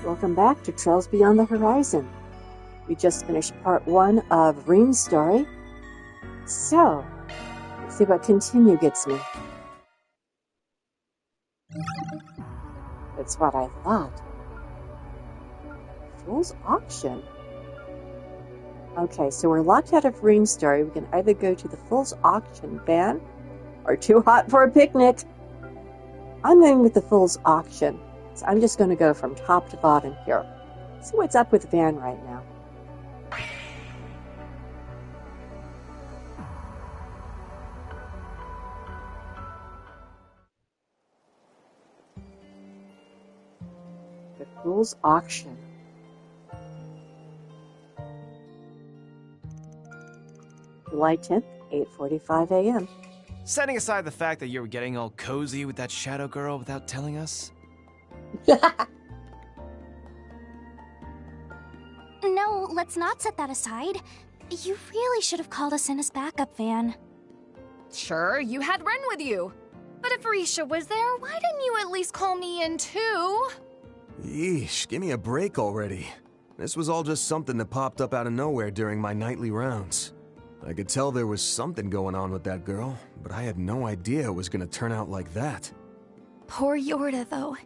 Welcome back to Trails Beyond the Horizon. We just finished part 1 of Reem's story. So, let's see what continue gets me. That's what I thought. Fool's Auction. Okay, so we're locked out of Reem's story. We can either go to the Fool's Auction van or Too Hot for a Picnic. I'm going with the Fool's Auction. So I'm just going to go from top to bottom here. See what's up with the van right now. The Fool's Auction. July 10th, 8:45 a.m. Setting aside the fact that you were getting all cozy with that shadow girl without telling us? No, let's not set that aside. You really should have called us in as backup van. Sure, you had Ren with you. But if Risha was there, why didn't you at least call me in too? Yeesh, give me a break already. This was all just something that popped up out of nowhere during my nightly rounds. I could tell there was something going on with that girl, but I had no idea it was gonna turn out like that. Poor Yorda, though.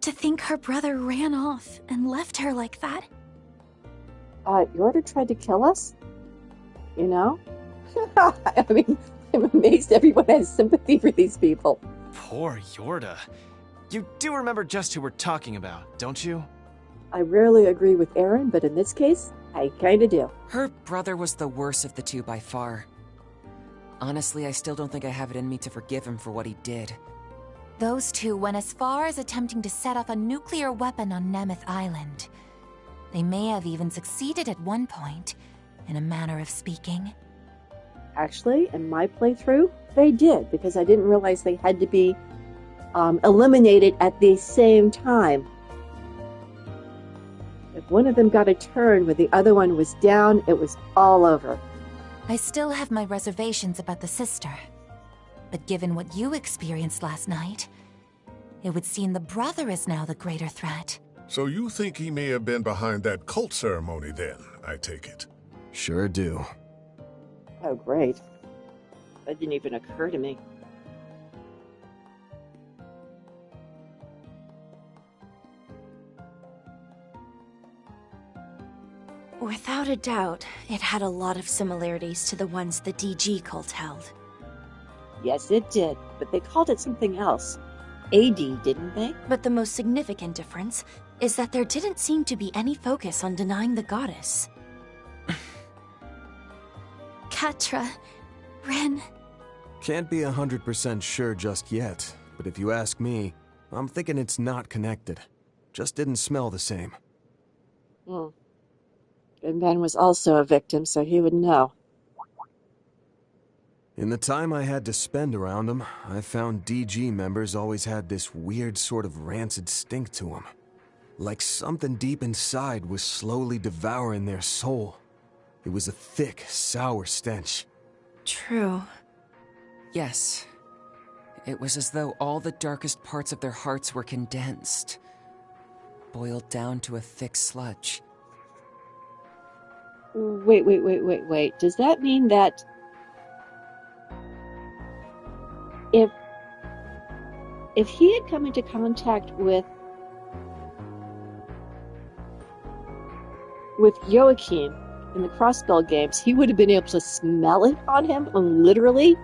To think her brother ran off and left her like that. Yorda tried to kill us? You know? I mean, I'm amazed everyone has sympathy for these people. Poor Yorda. You do remember just who we're talking about, don't you? I rarely agree with Aaron, but in this case, I kinda do. Her brother was the worst of the two by far. Honestly, I still don't think I have it in me to forgive him for what he did. Those two went as far as attempting to set off a nuclear weapon on Nemeth Island. They may have even succeeded at one point, in a manner of speaking. Actually, in my playthrough, they did, because I didn't realize they had to be eliminated at the same time. If one of them got a turn where the other one was down, it was all over. I still have my reservations about the sister. But given what you experienced last night, it would seem the brother is now the greater threat. So you think he may have been behind that cult ceremony then, I take it? Sure do. Oh, great. That didn't even occur to me. Without a doubt, it had a lot of similarities to the ones the DG cult held. Yes, it did, but they called it something else. AD, didn't they? But the most significant difference is that there didn't seem to be any focus on denying the goddess. Katra, Ren... Can't be 100% sure just yet, but if you ask me, I'm thinking it's not connected. Just didn't smell the same. And Ben was also a victim, so he would know. In the time I had to spend around them, I found DG members always had this weird sort of rancid stink to them. Like something deep inside was slowly devouring their soul. It was a thick, sour stench. True. Yes. It was as though all the darkest parts of their hearts were condensed, boiled down to a thick sludge. Wait. Does that mean that if he had come into contact with Joachim in the Crossbell games, he would have been able to smell it on him, literally?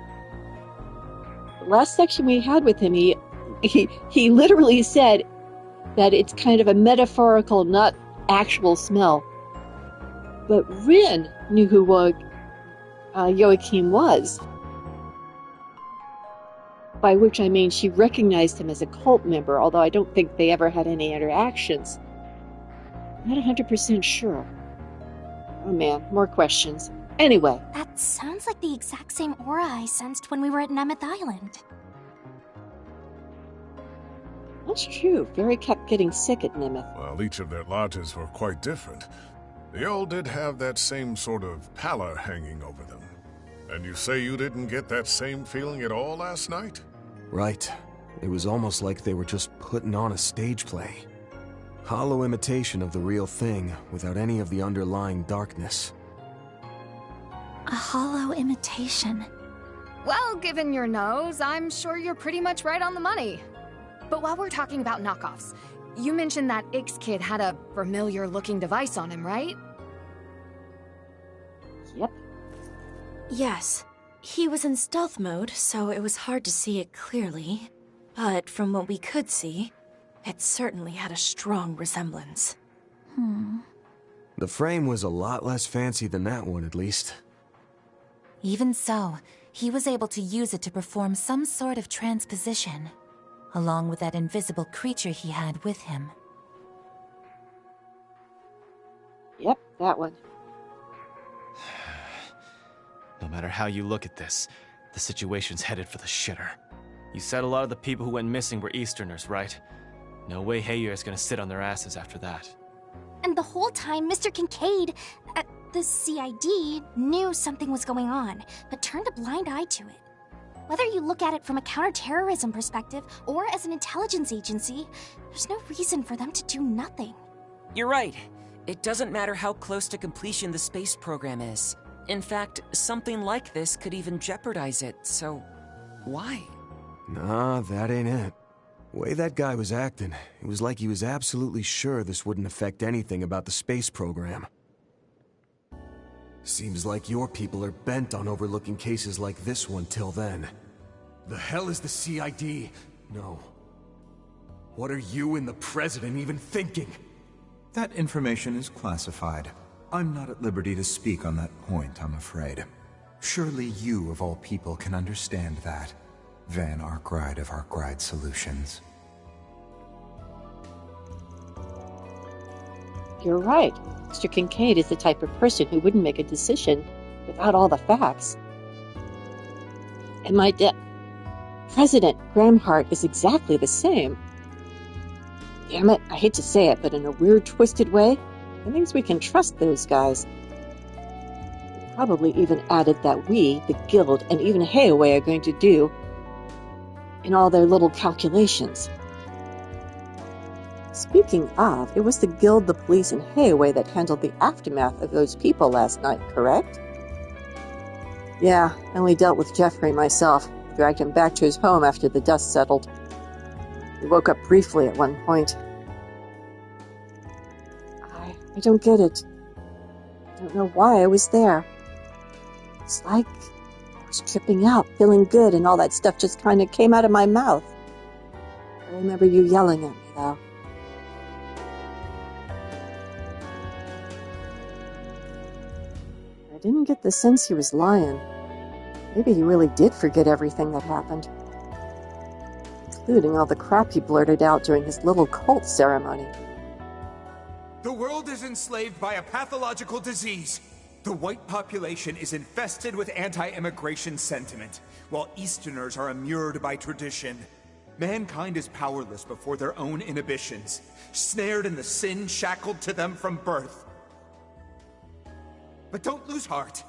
The last section we had with him, he literally said that it's kind of a metaphorical, not actual smell. But Rin knew who Joachim was. By which I mean she recognized him as a cult member, although I don't think they ever had any interactions. Not 100% sure. Oh man, more questions. Anyway. That sounds like the exact same aura I sensed when we were at Nemeth Island. That's true. Very kept getting sick at Nemeth. Well, each of their lodges were quite different. They all did have that same sort of pallor hanging over them. And you say you didn't get that same feeling at all last night? Right. It was almost like they were just putting on a stage play. Hollow imitation of the real thing, without any of the underlying darkness. A hollow imitation. Well, given your nose, I'm sure you're pretty much right on the money. But while we're talking about knockoffs, you mentioned that Ix kid had a familiar-looking device on him, right? Yep. Yes. He was in stealth mode, so it was hard to see it clearly. But from what we could see, it certainly had a strong resemblance. The frame was a lot less fancy than that one, at least. Even so, he was able to use it to perform some sort of transposition, along with that invisible creature he had with him. Yep, that one. No matter how you look at this, the situation's headed for the shitter. You said a lot of the people who went missing were Easterners, right? No way Heyward's gonna sit on their asses after that. And the whole time, Mr. Kincaid, the CID, knew something was going on, but turned a blind eye to it. Whether you look at it from a counterterrorism perspective or as an intelligence agency, there's no reason for them to do nothing. You're right. It doesn't matter how close to completion the space program is. In fact, something like this could even jeopardize it, so why? Nah, that ain't it. The way that guy was acting, it was like he was absolutely sure this wouldn't affect anything about the space program. Seems like your people are bent on overlooking cases like this one till then. The hell is the CID? No. What are you and the President even thinking? That information is classified. I'm not at liberty to speak on that point, I'm afraid. Surely you, of all people, can understand that. Van Arkride of Arkride Solutions. You're right. Mr. Kincaid is the type of person who wouldn't make a decision without all the facts. And my President Gramhart is exactly the same. Damn it, I hate to say it, but in a weird, twisted way, it means we can trust those guys. They probably even added that we, the Guild, and even Heyward are going to do in all their little calculations. Speaking of, it was the Guild, the police, and Heyward that handled the aftermath of those people last night, correct? Yeah, I only dealt with Jeffrey myself. Dragged him back to his home after the dust settled. He woke up briefly at one point. I don't get it. I don't know why I was there. It's like I was tripping out, feeling good, and all that stuff just kind of came out of my mouth. I remember you yelling at me, though. I didn't get the sense he was lying. Maybe he really did forget everything that happened, including all the crap he blurted out during his little cult ceremony. The world is enslaved by a pathological disease. The white population is infested with anti-immigration sentiment, while Easterners are immured by tradition. Mankind is powerless before their own inhibitions, snared in the sin shackled to them from birth. But don't lose heart,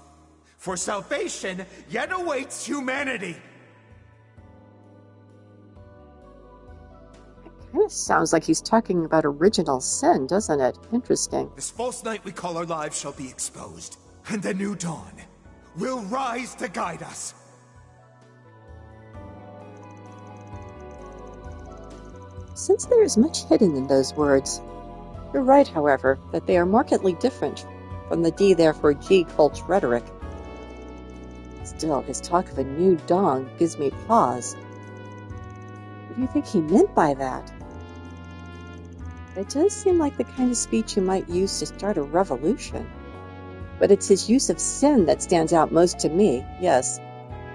for salvation yet awaits humanity. Kind of sounds like he's talking about original sin, doesn't it? Interesting. This false night we call our lives shall be exposed, and the new dawn will rise to guide us. Since there is much hidden in those words, you're right, however, that they are markedly different from the D therefore G cult rhetoric. Still, his talk of a new dawn gives me pause. What do you think he meant by that? It does seem like the kind of speech you might use to start a revolution. But it's his use of sin that stands out most to me, yes.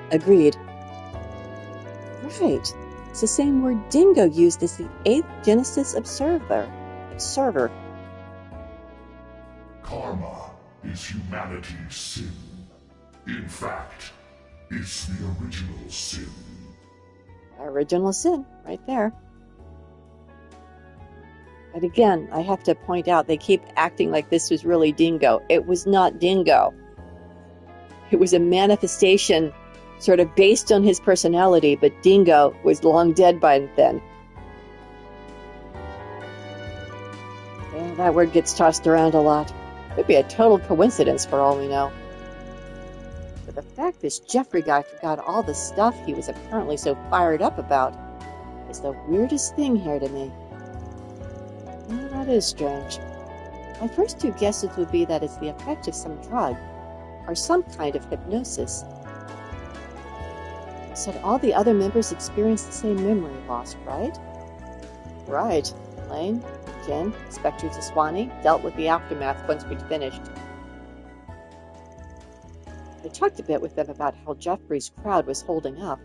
Agreed. Right. It's the same word Dingo used as the 8th Genesis observer. Karma is humanity's sin. In fact, it's the original sin. Original sin, right there. But again, I have to point out, they keep acting like this was really Dingo. It was not Dingo. It was a manifestation sort of based on his personality, but Dingo was long dead by then. Yeah, that word gets tossed around a lot. Could be a total coincidence for all we know. But the fact this Jeffrey guy forgot all the stuff he was apparently so fired up about is the weirdest thing here to me. Yeah, that is strange. My first two guesses would be that it's the effect of some drug, or some kind of hypnosis. You said all the other members experienced the same memory loss, right? Right. Lane, Jin, Inspector Zaswani dealt with the aftermath once we'd finished. I talked a bit with them about how Jeffrey's crowd was holding up.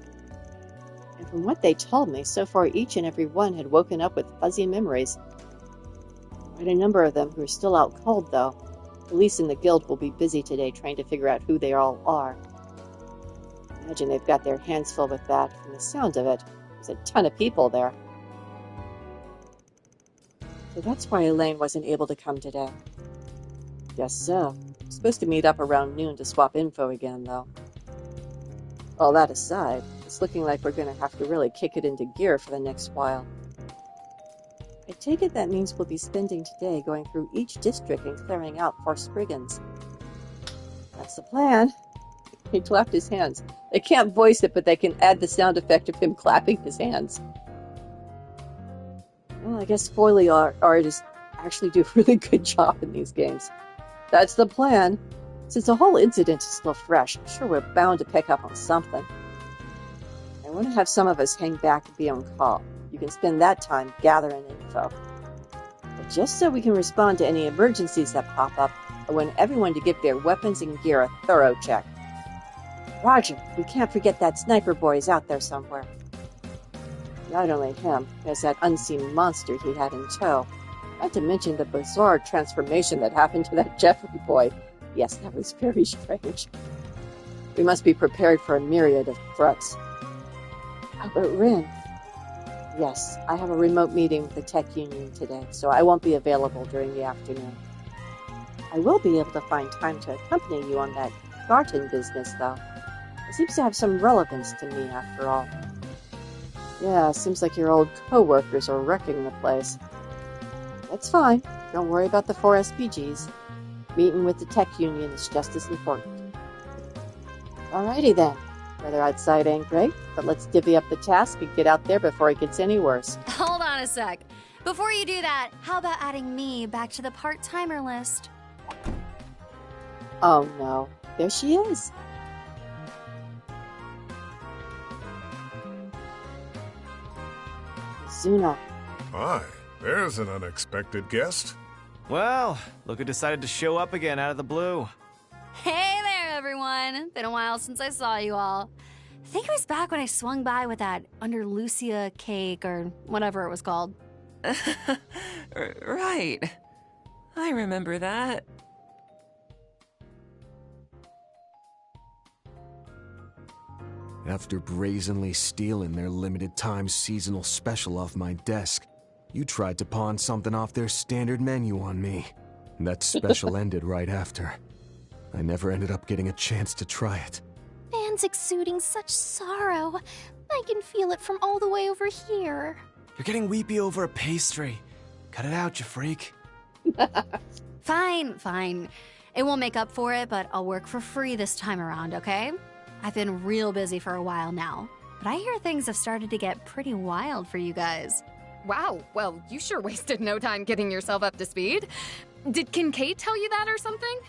And from what they told me, so far each and every one had woken up with fuzzy memories. Quite a number of them who are still out cold, though. Police in the guild will be busy today trying to figure out who they all are. I imagine they've got their hands full with that, from the sound of it. There's a ton of people there. So that's why Elaine wasn't able to come today. Guess so. We're supposed to meet up around noon to swap info again, though. All that aside, it's looking like we're going to have to really kick it into gear for the next while. I take it that means we'll be spending today going through each district and clearing out forced brigands. That's the plan. He clapped his hands. They can't voice it, but they can add the sound effect of him clapping his hands. Well, I guess Foley artists actually do a really good job in these games. That's the plan. Since the whole incident is still fresh, I'm sure we're bound to pick up on something. I want to have some of us hang back and be on call. You can spend that time gathering info. But just so we can respond to any emergencies that pop up, I want everyone to give their weapons and gear a thorough check. Roger, we can't forget that sniper boy is out there somewhere. Not only him, there's that unseen monster he had in tow. Not to mention the bizarre transformation that happened to that Jeffrey boy. Yes, that was very strange. We must be prepared for a myriad of threats. Oh, but Rin. Yes, I have a remote meeting with the tech union today, so I won't be available during the afternoon. I will be able to find time to accompany you on that garden business, though. It seems to have some relevance to me, after all. Yeah, seems like your old co-workers are wrecking the place. That's fine. Don't worry about the 4 SPGs. Meeting with the tech union is just as important. Alrighty then. Weather outside ain't great, but let's divvy up the task and get out there before it gets any worse. Hold on a sec. Before you do that, how about adding me back to the part-timer list? Oh no. There she is. Zuna. Hi, there's an unexpected guest. Well, look who decided to show up again out of the blue. Hey there, everyone. Been a while since I saw you all. I think it was back when I swung by with that Under Lucia cake or whatever it was called. Right. I remember that. After brazenly stealing their limited-time seasonal special off my desk, you tried to pawn something off their standard menu on me. And that special ended right after. I never ended up getting a chance to try it. Van's exuding such sorrow. I can feel it from all the way over here. You're getting weepy over a pastry. Cut it out, you freak. Fine, fine. It won't make up for it, but I'll work for free this time around, okay? I've been real busy for a while now, but I hear things have started to get pretty wild for you guys. Wow, well, you sure wasted no time getting yourself up to speed. Did Kincaid tell you that or something?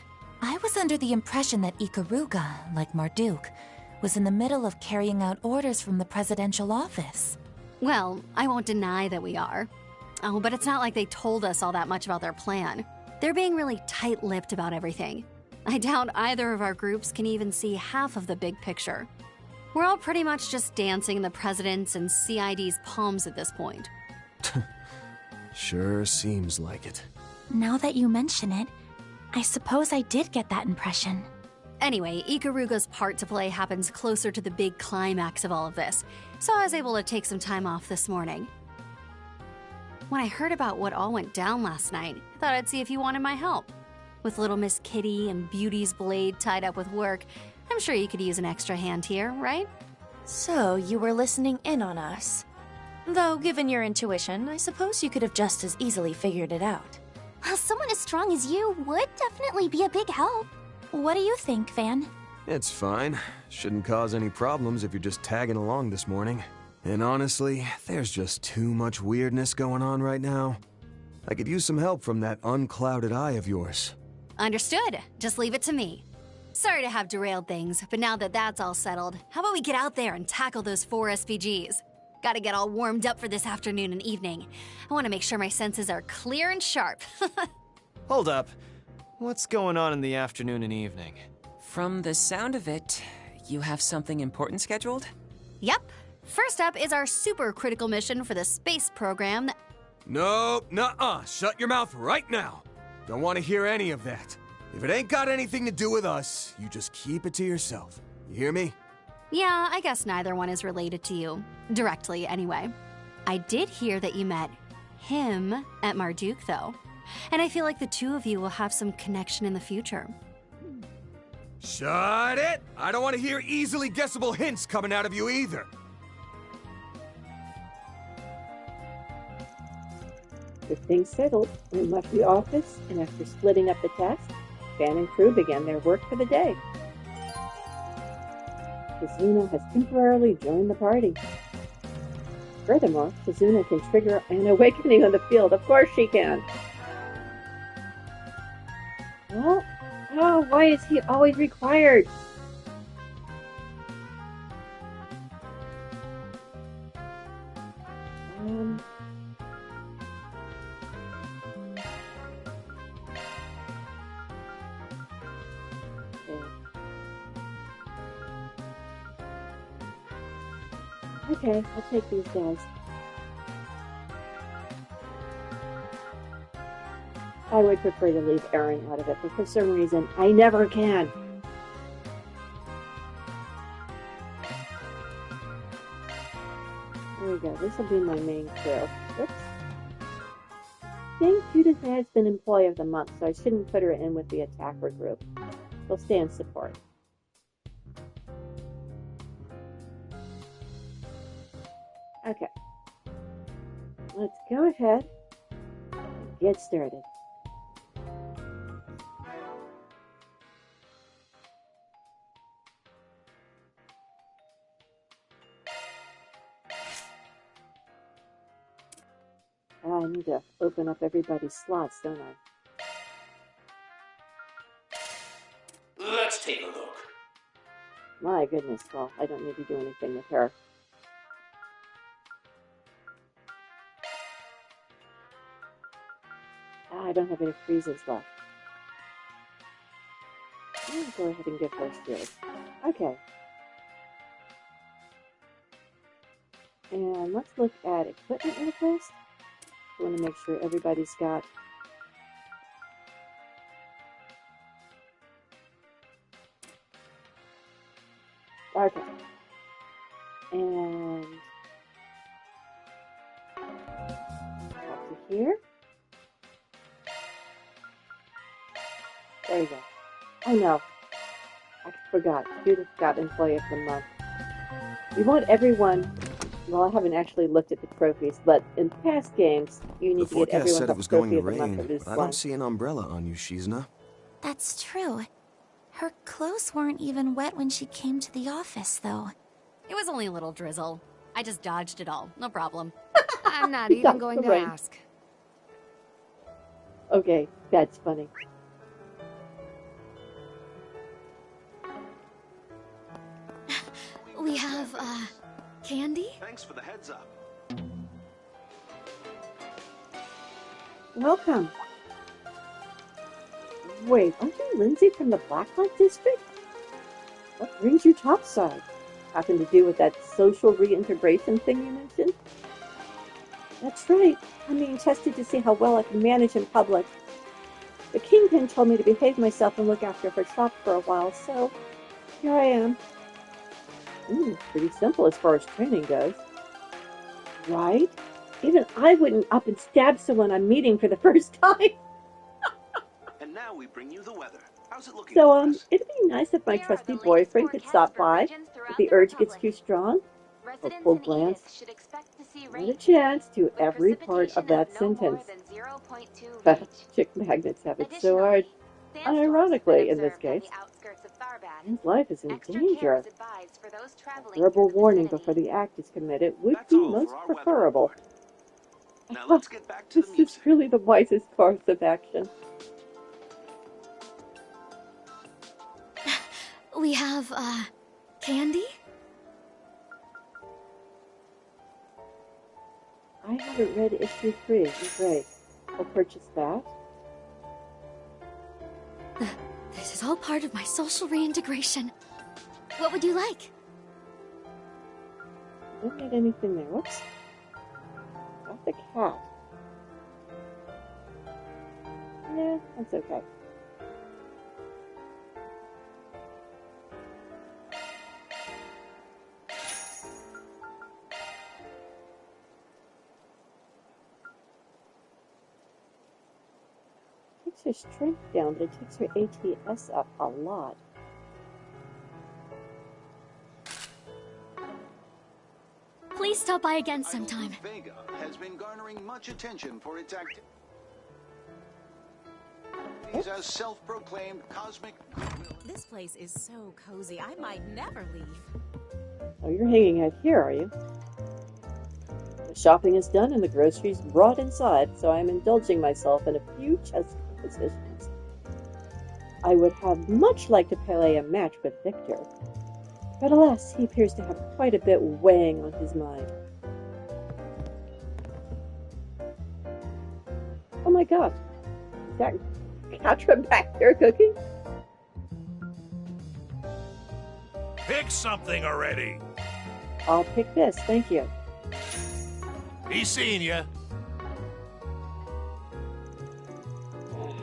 I was under the impression that Ikaruga, like Marduk, was in the middle of carrying out orders from the presidential office. Well, I won't deny that we are. Oh, but it's not like they told us all that much about their plan. They're being really tight-lipped about everything. I doubt either of our groups can even see half of the big picture. We're all pretty much just dancing in the president's and CID's palms at this point. Sure seems like it. Now that you mention it, I suppose I did get that impression. Anyway, Ikaruga's part to play happens closer to the big climax of all of this, so I was able to take some time off this morning. When I heard about what all went down last night, I thought I'd see if you wanted my help. With little Miss Kitty and Beauty's Blade tied up with work, I'm sure you could use an extra hand here, right? So, you were listening in on us. Though, given your intuition, I suppose you could have just as easily figured it out. Well, someone as strong as you would definitely be a big help. What do you think, Van? It's fine. Shouldn't cause any problems if you're just tagging along this morning. And honestly, there's just too much weirdness going on right now. I could use some help from that unclouded eye of yours. Understood. Just leave it to me. Sorry to have derailed things, but now that that's all settled, how about we get out there and tackle those 4 SPGs? Gotta get all warmed up for this afternoon and evening. I want to make sure my senses are clear and sharp. Hold up. What's going on in the afternoon and evening? From the sound of it, you have something important scheduled? Yep. First up is our super critical mission for the space program that... Nope, nuh-uh. Shut your mouth right now. Don't want to hear any of that. If it ain't got anything to do with us, you just keep it to yourself. You hear me? Yeah, I guess neither one is related to you. Directly, anyway. I did hear that you met him at Marduk, though. And I feel like the two of you will have some connection in the future. Shut it! I don't want to hear easily guessable hints coming out of you either. With things settled, we left the office, and after splitting up the task, Van and crew began their work for the day. Kazuna has temporarily joined the party. Furthermore, Kazuna can trigger an awakening on the field. Of course she can. Well, oh, why is he always required? Okay, I'll take these guys. I would prefer to leave Aaron out of it, but for some reason, I never can. There we go. This will be my main crew. Oops. I think Judith has been Employee of the Month, so I shouldn't put her in with the attacker group. She'll stay in support. Okay. Let's go ahead and get started. I need to open up everybody's slots, don't I? Let's take a look. My goodness, well, I don't need to do anything with her. I don't have any freezes left. I'll go ahead and give her a shield. Okay. And let's look at equipment real fast. I want to make sure everybody's got okay. And up to here. There you go. Oh no. I forgot. Judith got Employee of the Month. We want everyone. Well, I haven't actually looked at the trophies, but in past games, you need to get everyone said the it was going trophy to of the month rain, for this but I one. don't see an umbrella on you, Shizna. That's true. Her clothes weren't even wet when she came to the office, though. It was only a little drizzle. I just dodged it all. No problem. I'm not even going to ask. Okay, that's funny. We have, candy? Thanks for the heads up. Welcome. Wait, aren't you Lindsay from the Blacklight District? What brings you topside? Happen to do with that social reintegration thing you mentioned? That's right. I'm being tested to see how well I can manage in public. The Kingpin told me to behave myself and look after her shop for a while, so here I am. Pretty simple as far as training goes. Right? Even I wouldn't up and stab someone I'm meeting for the first time. And now we bring you the weather. How's it looking? So, it'd be nice if my trusty boyfriend could stop by if the urge gets too strong. A full glance. Not a chance to every part of that sentence. Chick magnets have it so hard. Unironically, in this case, his life is in danger. A verbal warning before the act is committed would be most preferable. Now let's get back to the This music. is really the wisest course of action. We have, candy? I haven't read issue 3. You're right. I'll purchase that. This is all part of my social reintegration. What would you like? Didn't get anything there. Whoops. Got the cat. Yeah, that's okay. Takes her strength down, but it takes her ATS up a lot. Please stop by again sometime. Vega has been garnering much attention for its activities as self-proclaimed cosmic goodwill. This place is so cozy, I might never leave. Oh, you're hanging out here, are you? The shopping is done and the groceries brought inside, so I am indulging myself in a few chess compositions. I would have much liked to play a match with Victor, but alas, he appears to have quite a bit weighing on his mind. Oh my god, is that Katra back there cooking? Pick something already. I'll pick this, thank you. He's seeing you.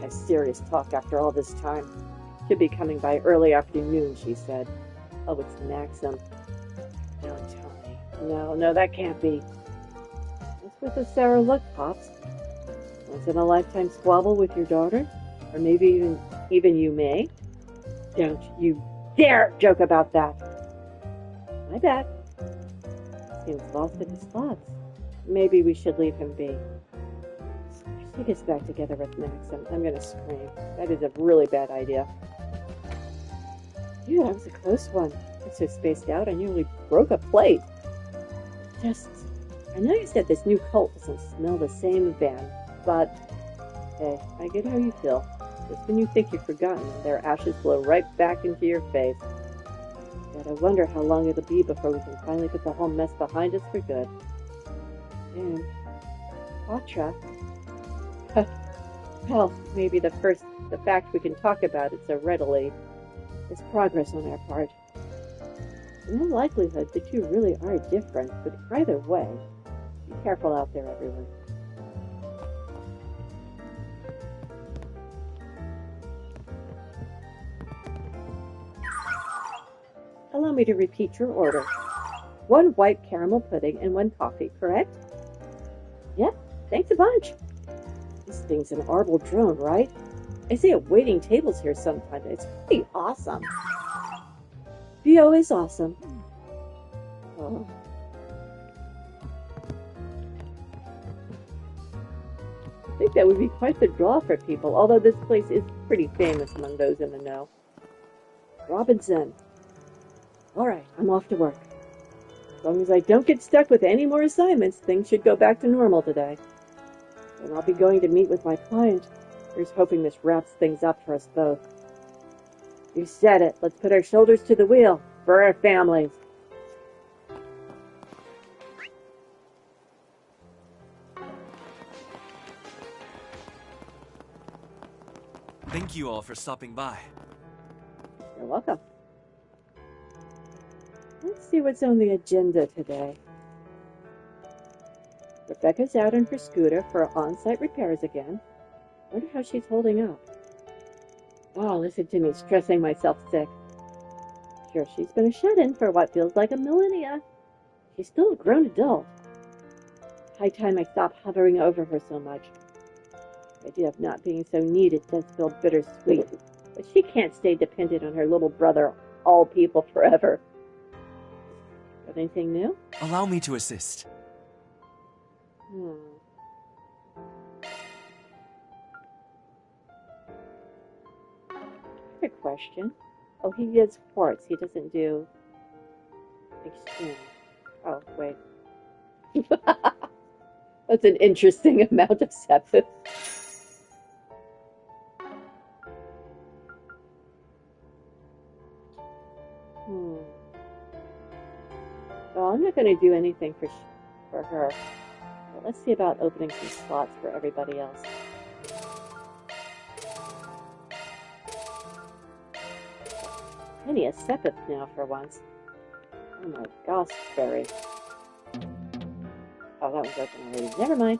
A serious talk after all this time. Should be coming by early afternoon, she said. Oh, it's Maxim. Don't tell me. No, that can't be. What's with the sour look, Pops? Was it a lifetime squabble with your daughter? Or maybe even you may? Don't you dare joke about that! My bad. Seems lost in his thoughts. Maybe we should leave him be. If she gets back together with Maxim, I'm gonna scream. That is a really bad idea. Dude, that was a close one. I'm so spaced out, I nearly broke a plate. I know you said this new cult doesn't smell the same, Van, but hey, I get how you feel. Just when you think you've forgotten, their ashes blow right back into your face. But I wonder how long it'll be before we can finally put the whole mess behind us for good. And Patra. Well, maybe the fact we can talk about it so readily is progress on our part. In all likelihood, the two really are different, but either way, be careful out there, everyone. Allow me to repeat your order. 1 white caramel pudding and 1 coffee, correct? Yep, thanks a bunch. This thing's an Arbol drone, right? I see it waiting tables here sometimes. It's pretty awesome. VO is awesome. Oh. I think that would be quite the draw for people, although this place is pretty famous among those in the know. Robinson. Alright, I'm off to work. As long as I don't get stuck with any more assignments, things should go back to normal today. And I'll be going to meet with my client. Here's hoping this wraps things up for us both. You said it. Let's put our shoulders to the wheel for our families. Thank you all for stopping by. You're welcome. Let's see what's on the agenda today. Rebecca's out on her scooter for on-site repairs again. Wonder how she's holding up. Oh, listen to me stressing myself sick. Sure, she's been a shut-in for what feels like a millennia. She's still a grown adult. High time I stop hovering over her so much. The idea of not being so needed does feel bittersweet, but she can't stay dependent on her little brother, all people, forever. Got anything new? Allow me to assist. Hmm. Good question. Oh, he does quartz. He doesn't do exchange. Oh, wait. That's an interesting amount of sepith. Well, I'm not going to do anything for her. But let's see about opening some slots for everybody else. Plenty of sepith now for once. Oh my gosh, Barry. Oh, that was open already. Never mind.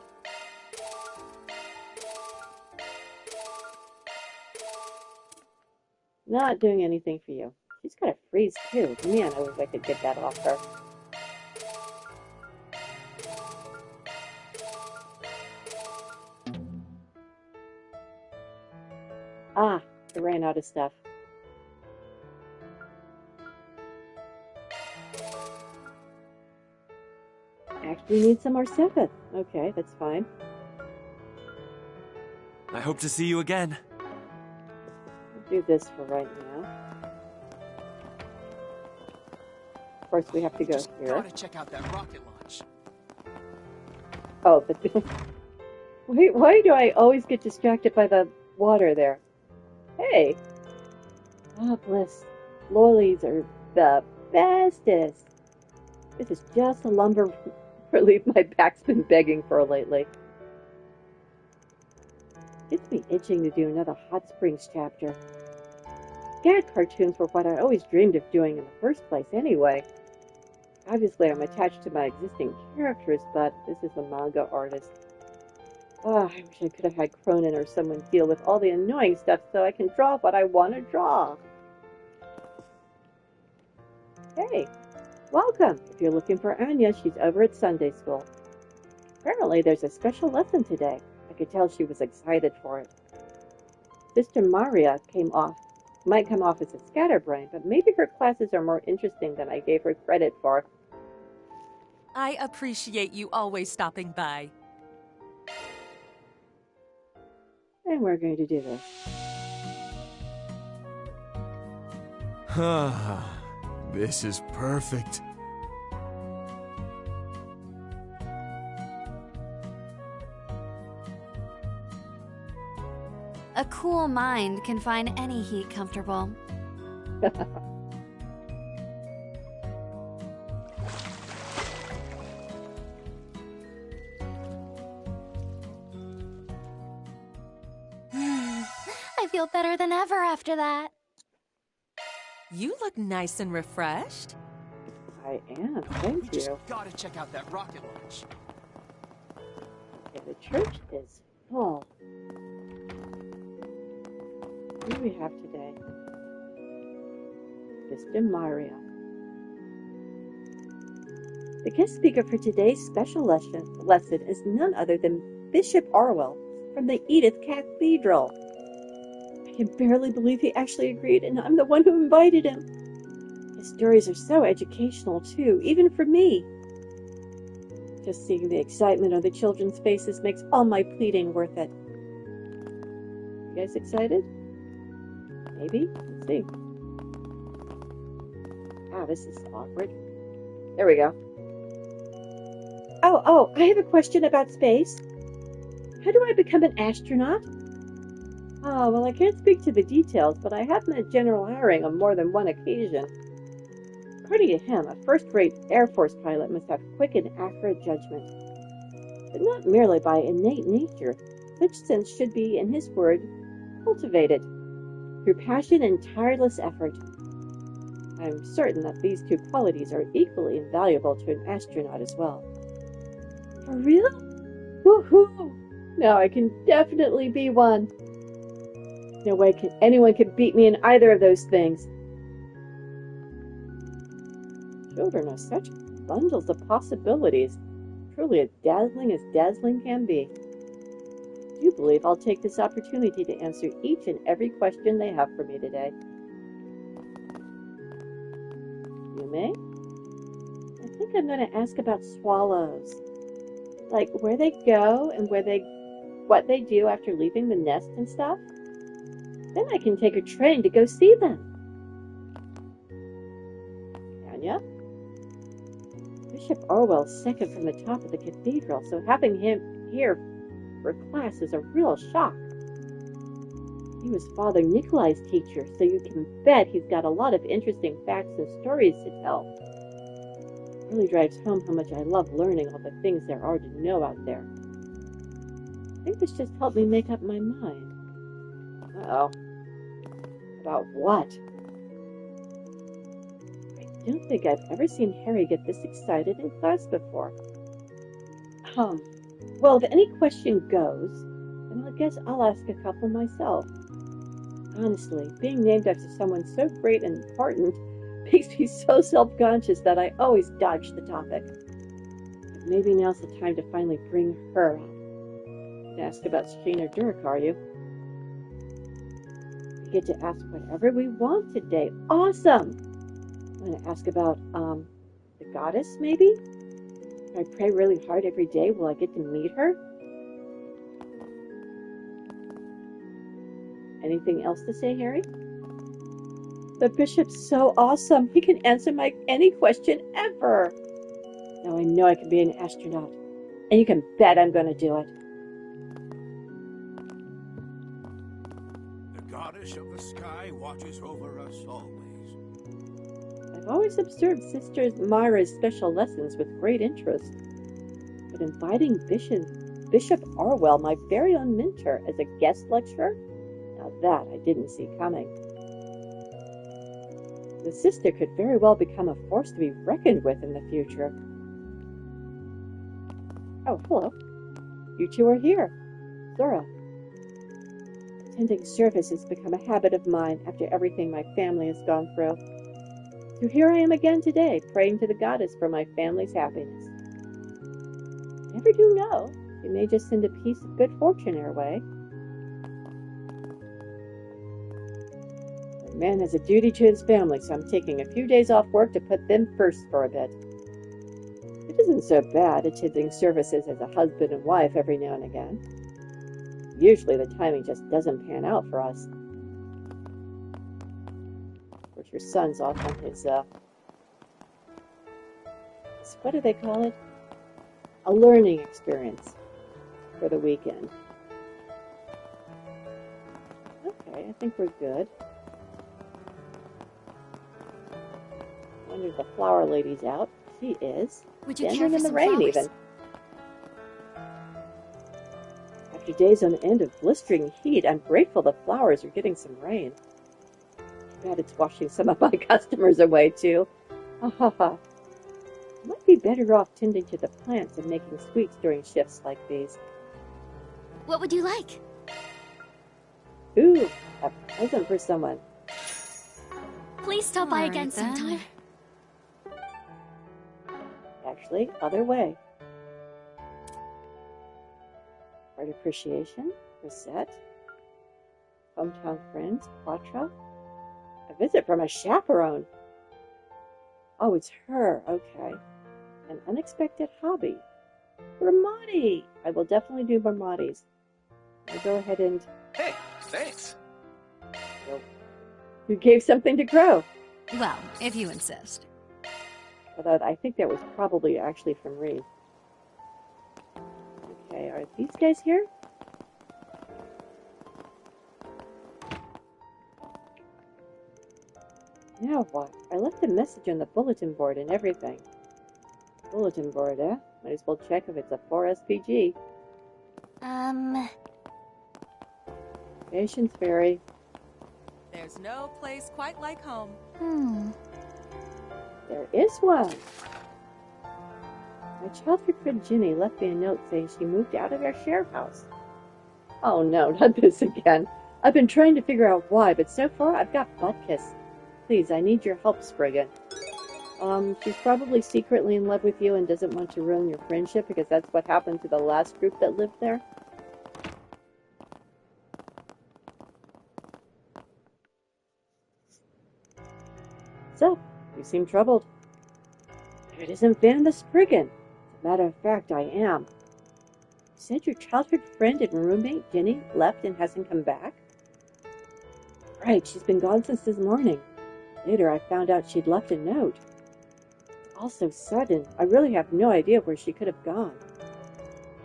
Not doing anything for you. She's got a freeze too. Man, I wish I could get that off her. Ah, I ran out of stuff. Actually need some more sepith. Okay, that's fine. I hope to see you again. We'll do this for right now. Of course, we have to go here. Gotta check out that rocket launch. Oh, but why do I always get distracted by the water there? Hey! Oh, bless. Lollies are the bestest. This is just a lumber relief my back's been begging for lately. Gets me itching to do another Hot Springs chapter. Gag cartoons were what I always dreamed of doing in the first place anyway. Obviously, I'm attached to my existing characters, but this is a manga artist. Oh, I wish I could have had Cronin or someone deal with all the annoying stuff so I can draw what I want to draw. Hey, welcome! If you're looking for Anya, she's over at Sunday school. Apparently, there's a special lesson today. I could tell she was excited for it. Sister Maria might come off as a scatterbrain, but maybe her classes are more interesting than I gave her credit for. I appreciate you always stopping by. And we're going to do this. This is perfect. A cool mind can find any heat comfortable. I feel better than ever after that. You look nice and refreshed. I am, thank you. Gotta check out that rocket launch. Okay, the church is full. Who do we have today? Sister Maria. The guest speaker for today's special lesson is none other than Bishop Arwell from the Edith Cathedral. I can barely believe he actually agreed, and I'm the one who invited him. His stories are so educational, too, even for me. Just seeing the excitement on the children's faces makes all my pleading worth it. You guys excited? Maybe? Let's see. Ah, this is awkward. There we go. Oh, I have a question about space. How do I become an astronaut? Oh, well, I can't speak to the details, but I have met General Herring on more than one occasion. According to him, a first-rate Air Force pilot must have quick and accurate judgment. But not merely by innate nature. Such sense should be, in his word, cultivated through passion and tireless effort. I am certain that these two qualities are equally invaluable to an astronaut as well. For real? Woohoo! Now I can definitely be one. No way anyone can beat me in either of those things. Children are such bundles of possibilities. Truly as dazzling can be. I do believe I'll take this opportunity to answer each and every question they have for me today. You may? I think I'm going to ask about swallows. Like where they go and what they do after leaving the nest and stuff. Then I can take a train to go see them. Can ya? Bishop Orwell's second from the top of the cathedral, so having him here for class is a real shock. He was Father Nikolai's teacher, so you can bet he's got a lot of interesting facts and stories to tell. It really drives home how much I love learning all the things there are to know out there. I think this just helped me make up my mind. Uh-oh. About what? I don't think I've ever seen Harry get this excited in class before. Well, if any question goes, then I guess I'll ask a couple myself. Honestly, being named after someone so great and important makes me so self-conscious that I always dodge the topic. But maybe now's the time to finally bring her up. Ask about Sheena Dirk, are you? We get to ask whatever we want today. Awesome! I'm going to ask about, the goddess, maybe? If I pray really hard every day, will I get to meet her? Anything else to say, Harry? The bishop's so awesome. He can answer any question ever. Now I know I can be an astronaut. And you can bet I'm going to do it. The goddess of the sky watches over us always. I've always observed Sister Myra's special lessons with great interest. But inviting Bishop Orwell, my very own mentor, as a guest lecturer? Now that I didn't see coming. The sister could very well become a force to be reckoned with in the future. Oh, hello. You two are here. Zora. Attending service has become a habit of mine after everything my family has gone through. So here I am again today, praying to the goddess for my family's happiness. You never do know. She may just send a piece of good fortune our way. A man has a duty to his family, so I'm taking a few days off work to put them first for a bit. It isn't so bad attending services as a husband and wife every now and again. Usually the timing just doesn't pan out for us. Of course, your son's off on his, what do they call it? A learning experience for the weekend. Okay, I think we're good. I wonder if the flower lady's out. She is. Would you care Standing for in the some rain, flowers? even. After days on end of blistering heat, I'm grateful the flowers are getting some rain. Too bad it's washing some of my customers away, too. Ha ha ha. I might be better off tending to the plants and making sweets during shifts like these. What would you like? Ooh, a present for someone. Please stop by again Alright, then. sometime. Actually, other way. Art appreciation, Rosette, hometown friends, Quattro. A visit from a chaperone. Oh, it's her, okay. An unexpected hobby. Ramadi! I will definitely do Ramadi's. I'll go ahead and... Hey, thanks. Nope. You gave something to grow. Well, if you insist. Although I think that was probably actually from Reed. Okay, are these guys here? Now what? I left a message on the bulletin board and everything. Bulletin board, eh? Might as well check if it's a 4SPG. Patience Ferry. There's no place quite like home. There is one. My childhood friend Ginny left me a note saying she moved out of our share house. Oh no, not this again. I've been trying to figure out why, but so far I've got butt kiss. Please, I need your help, Spriggan. She's probably secretly in love with you and doesn't want to ruin your friendship because that's what happened to the last group that lived there. So, you seem troubled. If it isn't Van the Spriggan. As a matter of fact, I am. said your childhood friend and roommate, Ginny, left and hasn't come back? Right, she's been gone since this morning. Later, I found out she'd left a note. It's all so sudden. I really have no idea where she could have gone.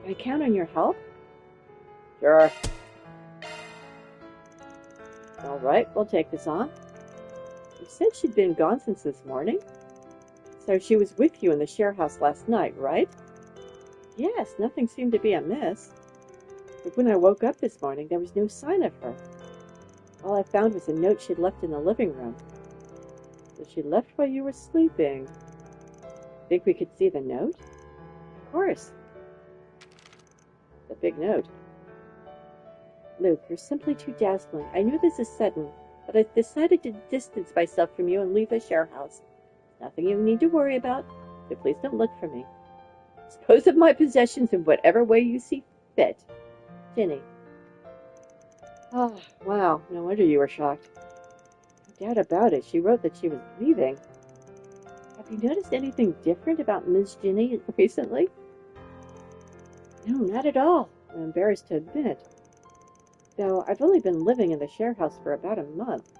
Can I count on your help? Sure. All right, we'll take this on. You said she'd been gone since this morning? So she was with you in the share house last night, right? Yes, nothing seemed to be amiss. But when I woke up this morning, there was no sign of her. All I found was a note she'd left in the living room. So she left while you were sleeping. Think we could see the note? Of course. The big note. Luke, you're simply too dazzling. I knew this is sudden, but I decided to distance myself from you and leave the share house. Nothing you need to worry about, so please don't look for me. Dispose of my possessions in whatever way you see fit. Ginny. Oh, wow. No wonder you were shocked. No doubt about it. She wrote that she was leaving. Have you noticed anything different about Miss Ginny recently? No, not at all. I'm embarrassed to admit. Though I've only been living in the share house for about a month.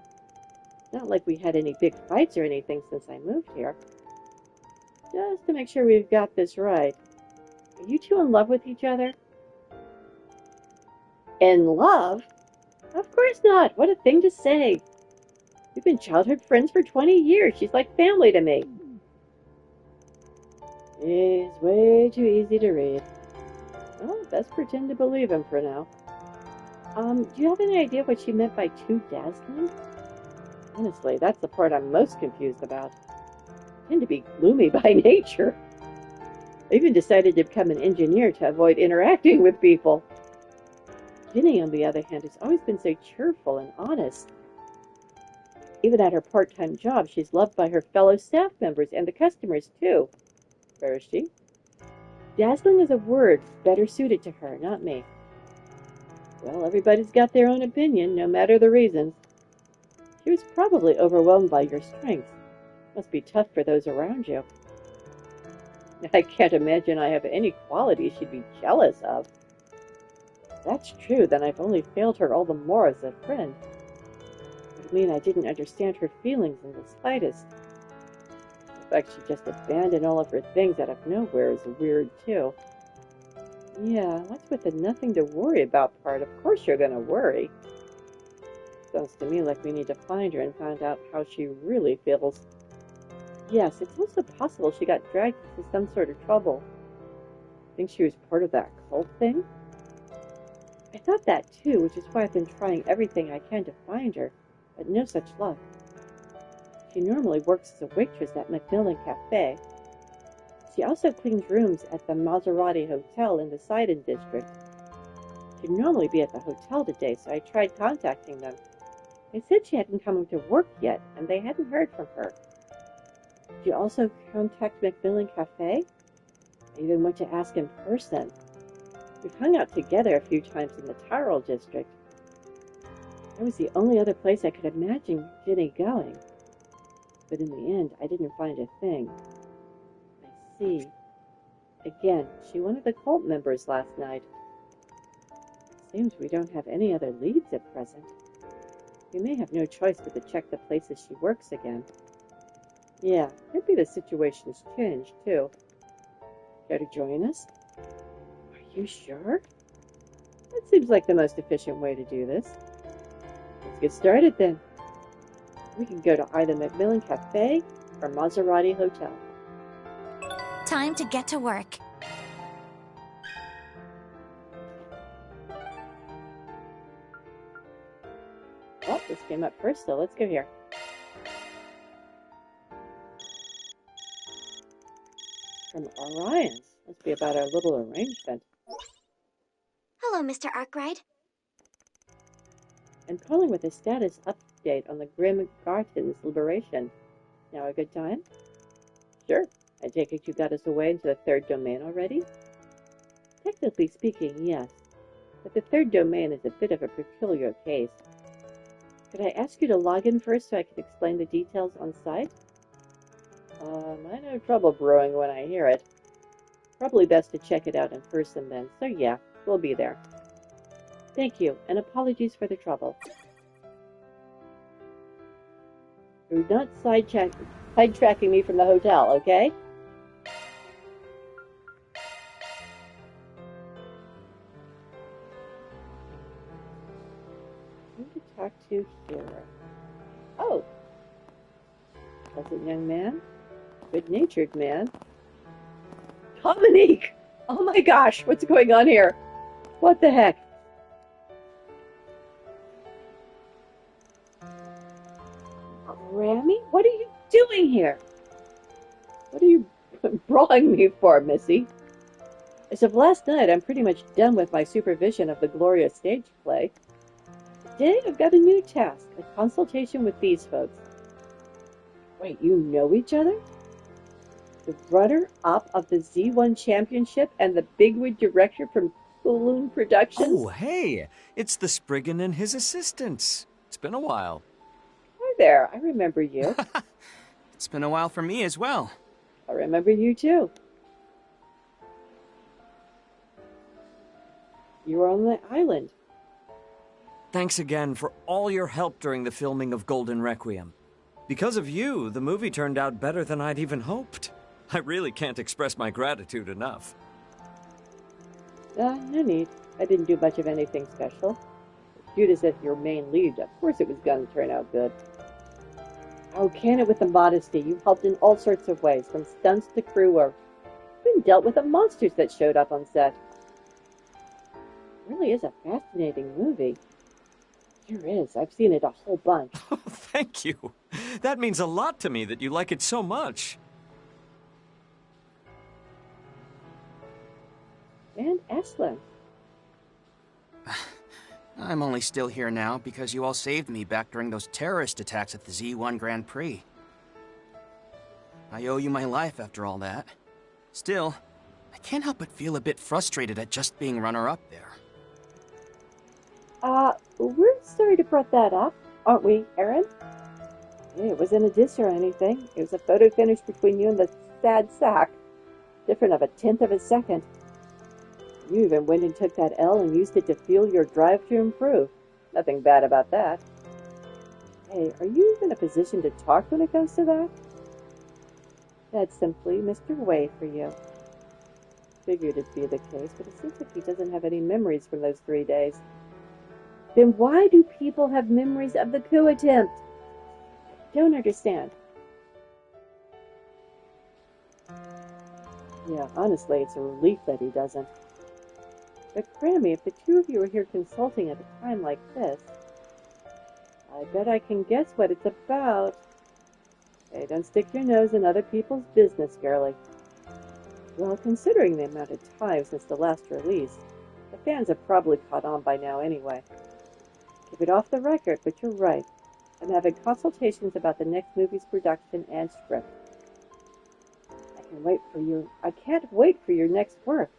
Not like we had any big fights or anything since I moved here. Just to make sure we've got this right. Are you two in love with each other? In love? Of course not. What a thing to say. We've been childhood friends for 20 years. She's like family to me. He's way too easy to read. Well, best pretend to believe him for now. Do you have any idea what she meant by too dazzling? Honestly, that's the part I'm most confused about. I tend to be gloomy by nature. I even decided to become an engineer to avoid interacting with people. Ginny, on the other hand, has always been so cheerful and honest. Even at her part-time job, she's loved by her fellow staff members and the customers, too. Where is she? Dazzling is a word better suited to her, not me. Well, everybody's got their own opinion, no matter the reasons. She was probably overwhelmed by your strength. Must be tough for those around you. I can't imagine I have any qualities she'd be jealous of. If that's true, then I've only failed her all the more as a friend. It would mean I didn't understand her feelings in the slightest. The fact she just abandoned all of her things out of nowhere is weird, too. Yeah, what's with the nothing to worry about part? Of course you're gonna worry. Sounds to me like we need to find her and find out how she really feels. Yes, it's also possible she got dragged into some sort of trouble. Think she was part of that cult thing? I thought that too, which is why I've been trying everything I can to find her, but no such luck. She normally works as a waitress at Macmillan Cafe. She also cleans rooms at the Maserati Hotel in the Sidon district. She'd normally be at the hotel today, so I tried contacting them. They said she hadn't come to work yet, and they hadn't heard from her. Did you also contact Macmillan Cafe? I even went to ask in person. We've hung out together a few times in the Tyrol district. That was the only other place I could imagine Ginny going. But in the end, I didn't find a thing. I see. Again, she one of the cult members last night. Seems we don't have any other leads at present. We may have no choice but to check the places she works again. Yeah, could be the situation's changed, too. Care to join us? Are you sure? That seems like the most efficient way to do this. Let's get started, then. We can go to either Macmillan Cafe or Maserati Hotel. Time to get to work. Well, this came up first, so let's go here. From Orion's. Must be about our little arrangement. Hello, Mr. Arkride. I'm calling with a status update on the Grim Garton's liberation. Now a good time? Sure. I take it you got us away into the third domain already? Technically speaking, yes. But the third domain is a bit of a peculiar case. Could I ask you to log in first so I can explain the details on site? I know trouble brewing when I hear it. Probably best to check it out in person then, so yeah, We'll be there. Thank you, and apologies for the trouble. You're not sidetracking me from the hotel, okay? Who to talk to here? Oh! Pleasant young man. Good-natured man. Dominique! Oh my gosh, what's going on here? What the heck? Grammy? What are you doing here? What are you brawling me for, Missy? As of last night, I'm pretty much done with my supervision of the glorious stage play. Today, I've got a new task, a consultation with these folks. Wait, you know each other? The runner-up of the Z1 Championship and the bigwig director from Balloon Productions? Oh, hey! It's the Spriggan and his assistants. It's been a while. Hi there, I remember you. It's been a while for me as well. I remember you too. You were on the island. Thanks again for all your help during the filming of Golden Requiem. Because of you, the movie turned out better than I'd even hoped. I really can't express my gratitude enough. No need. I didn't do much of anything special. Viewed as your main lead, of course it was going to turn out good. Oh, can it with the modesty. You've helped in all sorts of ways, from stunts to crew work. You've even dealt with the monsters that showed up on set. It really is a fascinating movie. Sure is. I've seen it a whole bunch. Oh, thank you. That means a lot to me that you like it so much. And Aslan. I'm only still here now because you all saved me back during those terrorist attacks at the Z1 Grand Prix. I owe you my life after all that. Still, I can't help but feel a bit frustrated at just being runner-up there. We're sorry to brought that up, aren't we, Aaron? Hey, it wasn't a diss or anything. It was a photo finish between you and the sad sack. Different of a tenth of a second. You even went and took that L and used it to fuel your drive to improve. Nothing bad about that. Hey, are you even in a position to talk when it comes to that? That's simply Mr. Way for you. Figured it'd be the case, but it seems like he doesn't have any memories from those 3 days. Then why do people have memories of the coup attempt? Don't understand. Yeah, honestly, it's a relief that he doesn't. But Grammy, if the two of you are here consulting at a time like this, I bet I can guess what it's about. Hey, don't stick your nose in other people's business, girlie. Well, considering the amount of time since the last release, the fans have probably caught on by now anyway. Keep it off the record, but you're right. I'm having consultations about the next movie's production and script. I can't wait for your next work.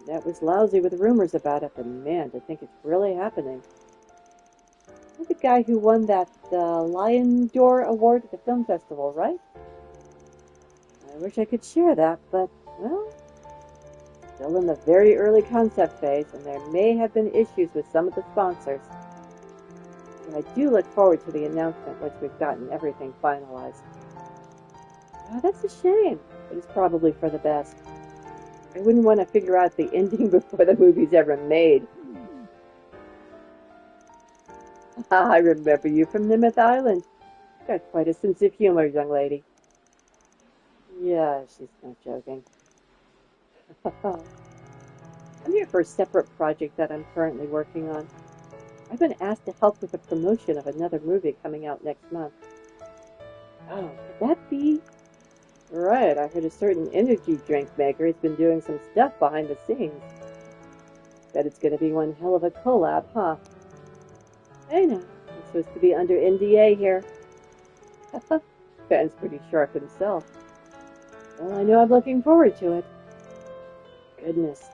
That was lousy with rumors about it, but man, to think it's really happening. You're the guy who won that Lion d'Or award at the film festival, right? I wish I could share that, but, well, still in the very early concept phase, and there may have been issues with some of the sponsors. But I do look forward to the announcement once we've gotten everything finalized. Oh, that's a shame, but it's probably for the best. I wouldn't want to figure out the ending before the movie's ever made. I remember you from Nimeth Island. Got quite a sense of humor, young lady. Yeah, she's not joking. I'm here for a separate project that I'm currently working on. I've been asked to help with the promotion of another movie coming out next month. Oh, could that be? Right, I heard a certain energy drink maker has been doing some stuff behind the scenes. Bet it's gonna be one hell of a collab, huh? Hey now, I'm supposed to be under NDA here. Ben's pretty sharp himself. Well, I know I'm looking forward to it. Goodness.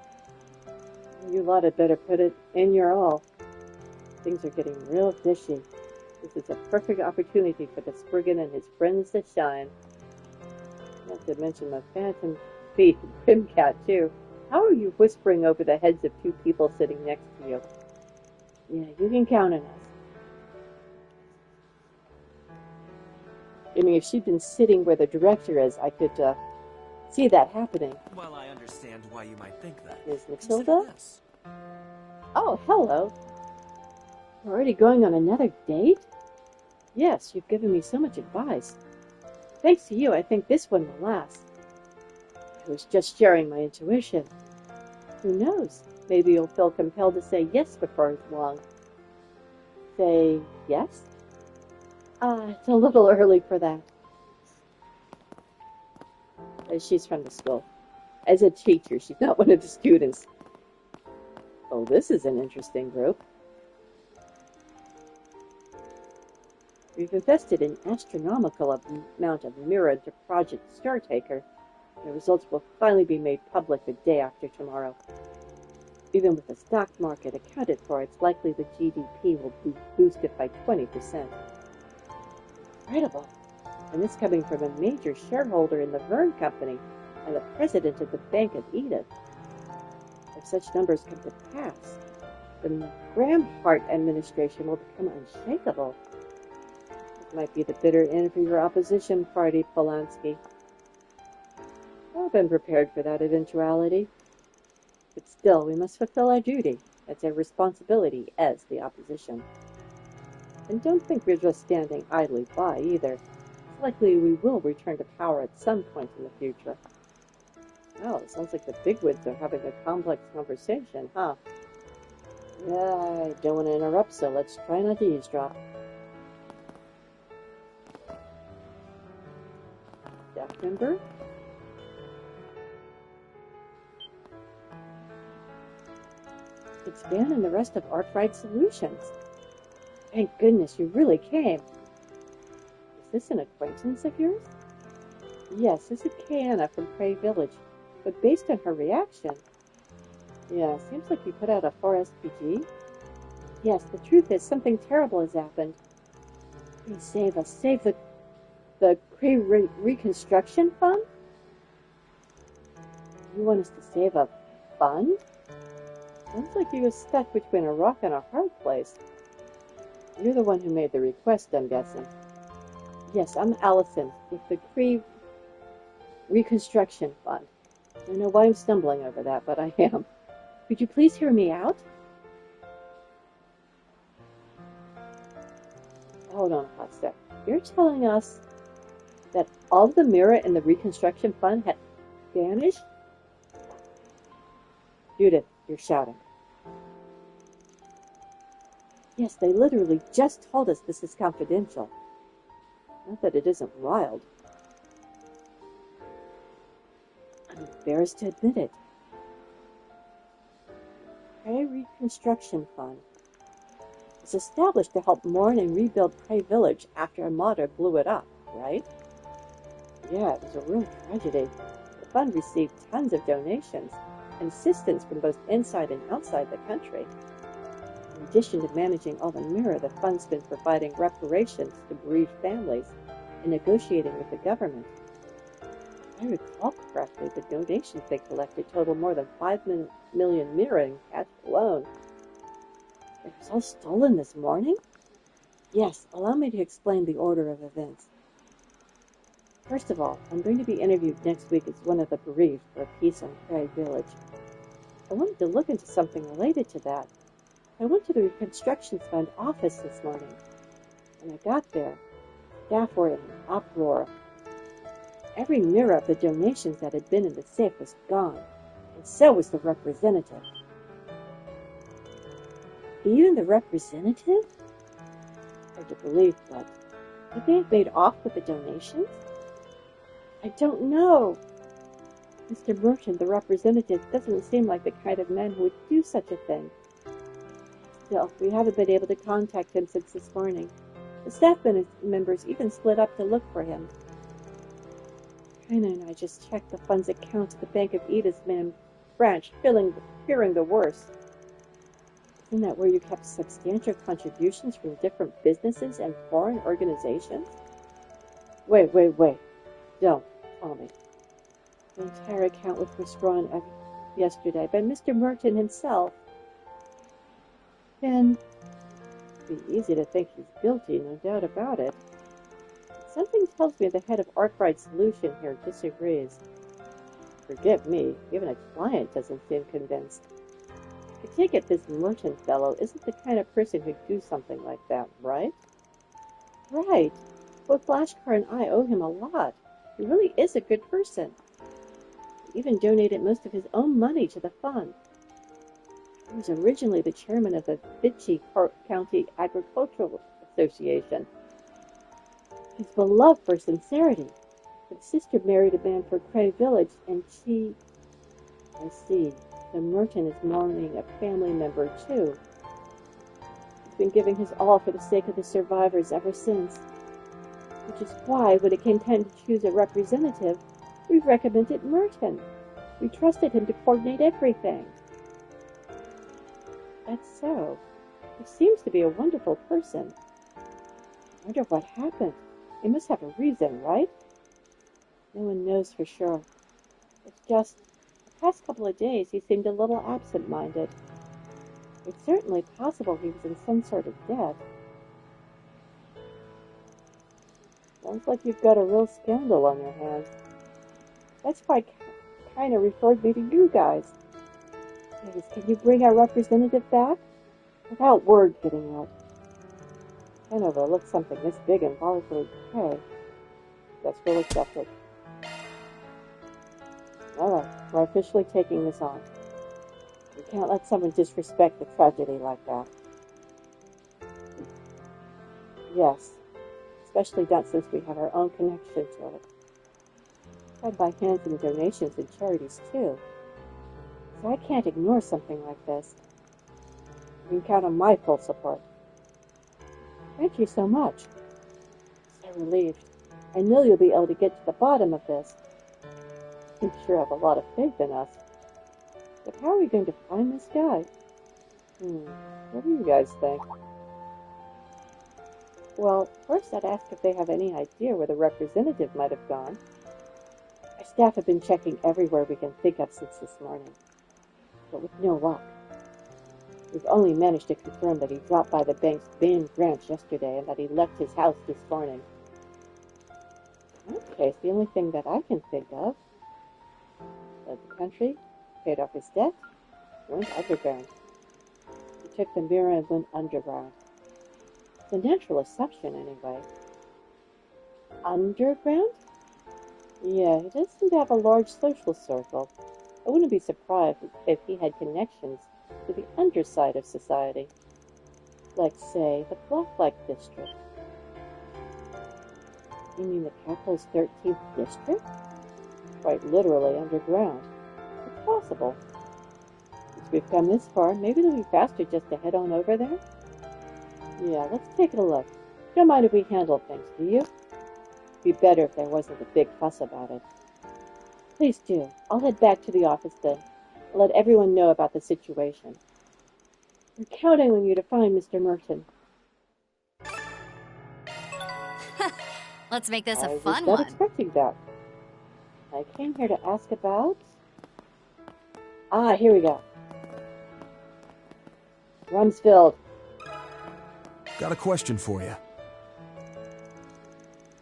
You lot had better put it in your all. Things are getting real fishy. This is a perfect opportunity for the Spriggan and his friends to shine. Not to mention the Phantom Thief Grimcat, too. How are you whispering over the heads of two people sitting next to you? Yeah, you can count on us. I mean, if she'd been sitting where the director is, I could see that happening. Well, I understand why you might think that. Is Matilda? Oh, hello. We're already going on another date? Yes, you've given me so much advice. Thanks to you, I think this one will last. I was just sharing my intuition. Who knows? Maybe you'll feel compelled to say yes before long. Say yes? It's a little early for that. She's from the school. As a teacher, she's not one of the students. Oh, this is an interesting group. We've invested an astronomical amount of mirror into Project Startaker. The results will finally be made public the day after tomorrow. Even with the stock market accounted for, it's likely the GDP will be boosted by 20%. Incredible. And this coming from a major shareholder in the Vern Company and the president of the Bank of Edith. If such numbers come to pass, then the Graham-Hart administration will become unshakable. It might be the bitter end for your opposition party, Polanski. I've been prepared for that eventuality. But still, we must fulfill our duty. That's our responsibility as the opposition. And don't think we're just standing idly by, either. It's likely we will return to power at some point in the future. Well, it sounds like the bigwigs are having a complex conversation, huh? Yeah, I don't want to interrupt, so let's try not to eavesdrop. Staff member? It's Van and the rest of Arkride Solutions. Thank goodness you really came. Is this an acquaintance of yours? Yes, this is Kiana from Creil Village, but based on her reaction... Yeah, seems like you put out a 4SPG. Yes, the truth is something terrible has happened. Please save us. Save the Creil Reconstruction Fund? You want us to save a fund? Sounds like you were stuck between a rock and a hard place. You're the one who made the request, I'm guessing. Yes, I'm Allison, with the Creil Reconstruction Fund. I don't know why I'm stumbling over that, but I am. Could you please hear me out? Hold on a hot sec. You're telling us that all the mirror in the Reconstruction Fund had vanished? Judith, you're shouting. Yes, they literally just told us this is confidential. Not that it isn't wild. I'm embarrassed to admit it. Creil Reconstruction Fund was established to help mourn and rebuild Creil Village after a martyr blew it up, right? Yeah, it was a real tragedy. The fund received tons of donations and assistance from both inside and outside the country. In addition to managing all the mirror, the fund's been providing reparations to bereaved families and negotiating with the government. If I recall correctly, the donations they collected totaled more than 5 million mirror in cash alone. It was all stolen this morning? Yes, allow me to explain the order of events. First of all, I'm going to be interviewed next week as one of the bereaved for a piece on Creil Village. I wanted to look into something related to that. I went to the Reconstruction Fund office this morning. When I got there, staff were in an uproar. Every mirror of the donations that had been in the safe was gone, and so was the representative. Even the representative? Hard to believe, but would they have made off with the donations? I don't know. Mr. Merchant, the representative, doesn't seem like the kind of man who would do such a thing. Still, we haven't been able to contact him since this morning. The staff members even split up to look for him. Trina and I just checked the fund's account at the Bank of Edith's main branch, fearing the worst. Isn't that where you kept substantial contributions from different businesses and foreign organizations? Wait. Don't tell me. The entire account was withdrawn yesterday by Mr. Merton himself. And it'd be easy to think he's guilty, no doubt about it. Something tells me the head of Arkride Solutions here disagrees. Forget me, even a client doesn't seem convinced. I take it this Merton fellow isn't the kind of person who'd do something like that, right? Right. Both Flashcar and I owe him a lot. He really is a good person. He even donated most of his own money to the fund. He was originally the chairman of the Vichy County Agricultural Association. He's beloved for sincerity. His sister married a man for Creil village, and she... I see. So Merton is mourning a family member, too. He's been giving his all for the sake of the survivors ever since. Which is why, when it came time to choose a representative, we recommended Merton. We trusted him to coordinate everything. That's so. He seems to be a wonderful person. I wonder what happened. He must have a reason, right? No one knows for sure. It's just, the past couple of days he seemed a little absent-minded. It's certainly possible he was in some sort of debt. Sounds like you've got a real scandal on your hands. That's why kind of referred me to you guys. Please, can you bring our representative back? Without word getting out. Can't overlook something this big and volatile decay. Guess we'll accept it. Alright, we're officially taking this on. We can't let someone disrespect the tragedy like that. Yes, especially not since we have our own connection to it. Tried by hands and donations and charities too. So I can't ignore something like this. You can count on my full support. Thank you so much. So relieved. I know you'll be able to get to the bottom of this. You sure have a lot of faith in us. But how are we going to find this guy? What do you guys think? Well, first I'd ask if they have any idea where the representative might have gone. Our staff have been checking everywhere we can think of since this morning, but with no luck. We've only managed to confirm that he dropped by the bank's Bain branch yesterday and that he left his house this morning. In that case, the only thing that I can think of: fled the country, paid off his debt, went underground. He took the mirror and went underground. The natural assumption, anyway. Underground? Yeah, he does seem to have a large social circle. I wouldn't be surprised if he had connections to the underside of society. Like, say, the Blacklight District. You mean the capital's 13th district? Quite literally underground. It's possible. Since we've come this far, maybe it'll be faster just to head on over there? Yeah, let's take a look. Don't mind if we handle things, do you? It'd be better if there wasn't a big fuss about it. Please do. I'll head back to the office then. I'll let everyone know about the situation. We're counting on you to find Mr. Merton. Let's make this a fun one. I was not expecting that. I came here to ask about... here we go. Rumsfeld. Got a question for you.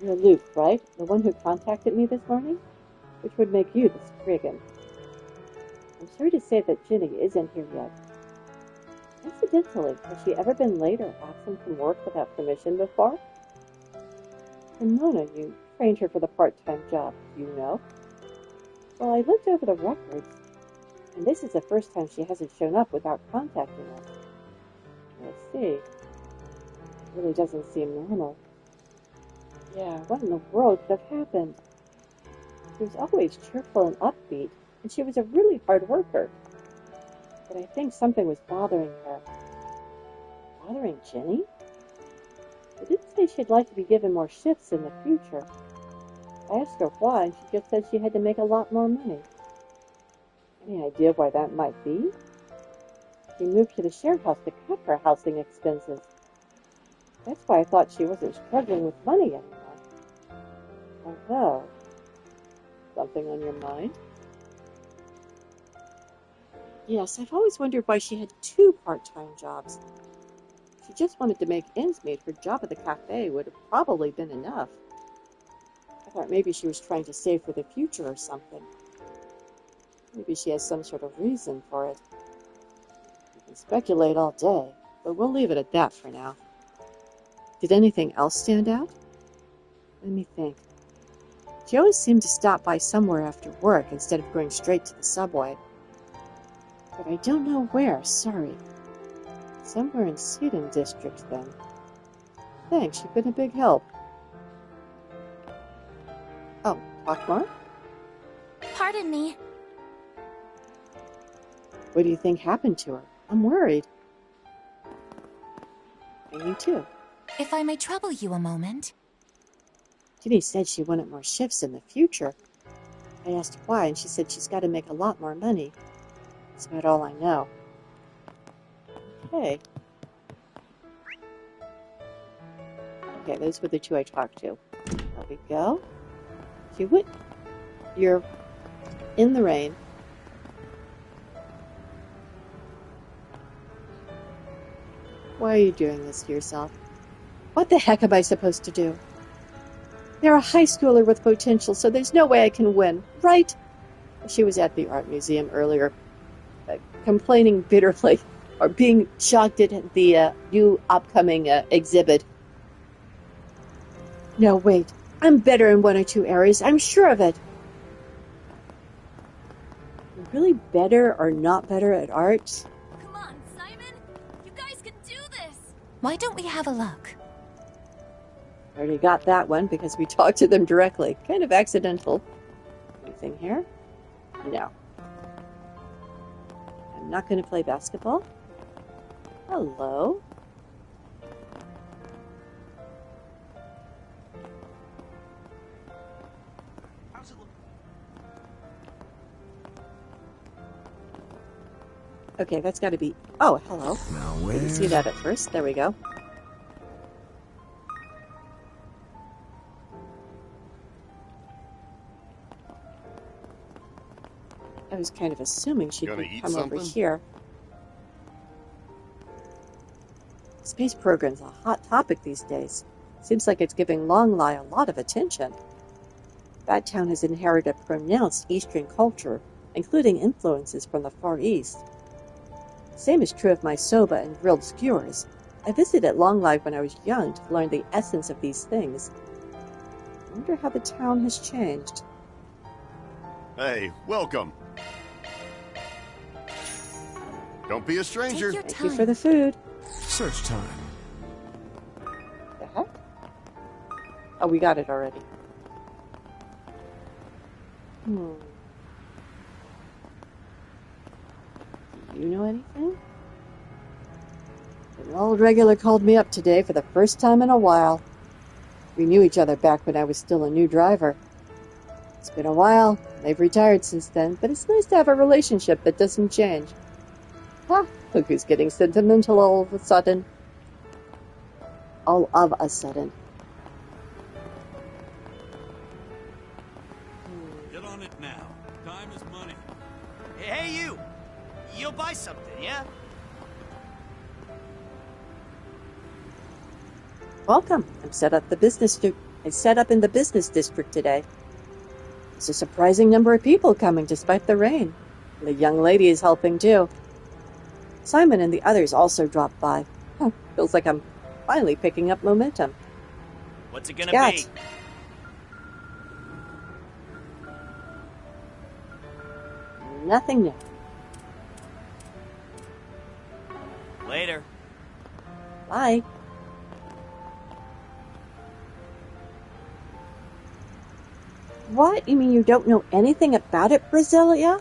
You're Luke, right? The one who contacted me this morning? Which would make you the Spriggan. I'm sorry to say that Ginny isn't here yet. Incidentally, has she ever been late or absent from work without permission before? Ramona, you trained her for the part-time job, you know? Well, I looked over the records, and this is the first time she hasn't shown up without contacting us. I see. It really doesn't seem normal. Yeah, what in the world could have happened? She was always cheerful and upbeat, and she was a really hard worker. But I think something was bothering her. Bothering Ginny? I did say she'd like to be given more shifts in the future. I asked her why, and she just said she had to make a lot more money. Any idea why that might be? She moved to the shared house to cut her housing expenses. That's why I thought she wasn't struggling with money anymore. Although, something on your mind? Yes, I've always wondered why she had 2 part-time jobs. If she just wanted to make ends meet, her job at the cafe would have probably been enough. I thought maybe she was trying to save for the future or something. Maybe she has some sort of reason for it. We can speculate all day, but we'll leave it at that for now. Did anything else stand out? Let me think. She always seemed to stop by somewhere after work instead of going straight to the subway. But I don't know where, sorry. Somewhere in Seaton District, then. Thanks, you've been a big help. Oh, talk more? Pardon me. What do you think happened to her? I'm worried. And you too. If I may trouble you a moment. Ginny said she wanted more shifts in the future. I asked why, and she said she's got to make a lot more money. That's about all I know. Okay. Okay, those were the 2 I talked to. There we go. You're in the rain. Why are you doing this to yourself? What the heck am I supposed to do? They're a high schooler with potential, so there's no way I can win, right? She was at the art museum earlier, complaining bitterly, or being shocked at the new upcoming exhibit. No, wait. I'm better in 1 or 2 areas. I'm sure of it. You're really better or not better at art? Come on, Simon! You guys can do this! Why don't we have a look? I already got that one because we talked to them directly. Kind of accidental. Anything here? No. I'm not going to play basketball. Hello? Okay, that's got to be... Oh, hello. Now Didn't see that at first. There we go. I was kind of assuming she could come over here. Space program's a hot topic these days. Seems like it's giving Longtime a lot of attention. That town has inherited a pronounced Eastern culture, including influences from the Far East. Same is true of my soba and grilled skewers. I visited Longtime when I was young to learn the essence of these things. I wonder how the town has changed. Hey, welcome. Don't be a stranger. Thank you for the food. Search time. The heck? Oh, we got it already. Do you know anything? An old regular called me up today for the first time in a while. We knew each other back when I was still a new driver. It's been a while. They've retired since then, but it's nice to have a relationship that doesn't change. Huh, look who's getting sentimental all of a sudden. All of a sudden. Get on it now. Time is money. Hey, you! You'll buy something, yeah? Welcome. I'm set up in the business district today. There's a surprising number of people coming despite the rain. The young lady is helping too. Simon and the others also dropped by. Feels like I'm finally picking up momentum. What's it gonna be? Nothing new. Later. Bye. What? You mean you don't know anything about it, Brasilia?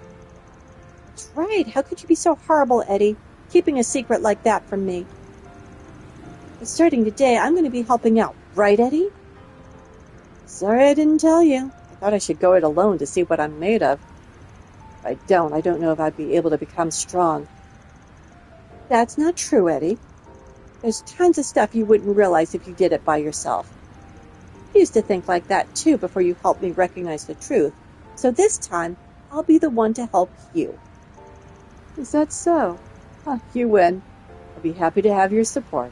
That's right. How could you be so horrible, Eddie? Keeping a secret like that from me. But starting today, I'm going to be helping out. Right, Eddie? Sorry I didn't tell you. I thought I should go it alone to see what I'm made of. If I don't know if I'd be able to become strong. That's not true, Eddie. There's tons of stuff you wouldn't realize if you did it by yourself. I used to think like that, too, before you helped me recognize the truth. So this time, I'll be the one to help you. Is that so? Huh, you win. I'll be happy to have your support.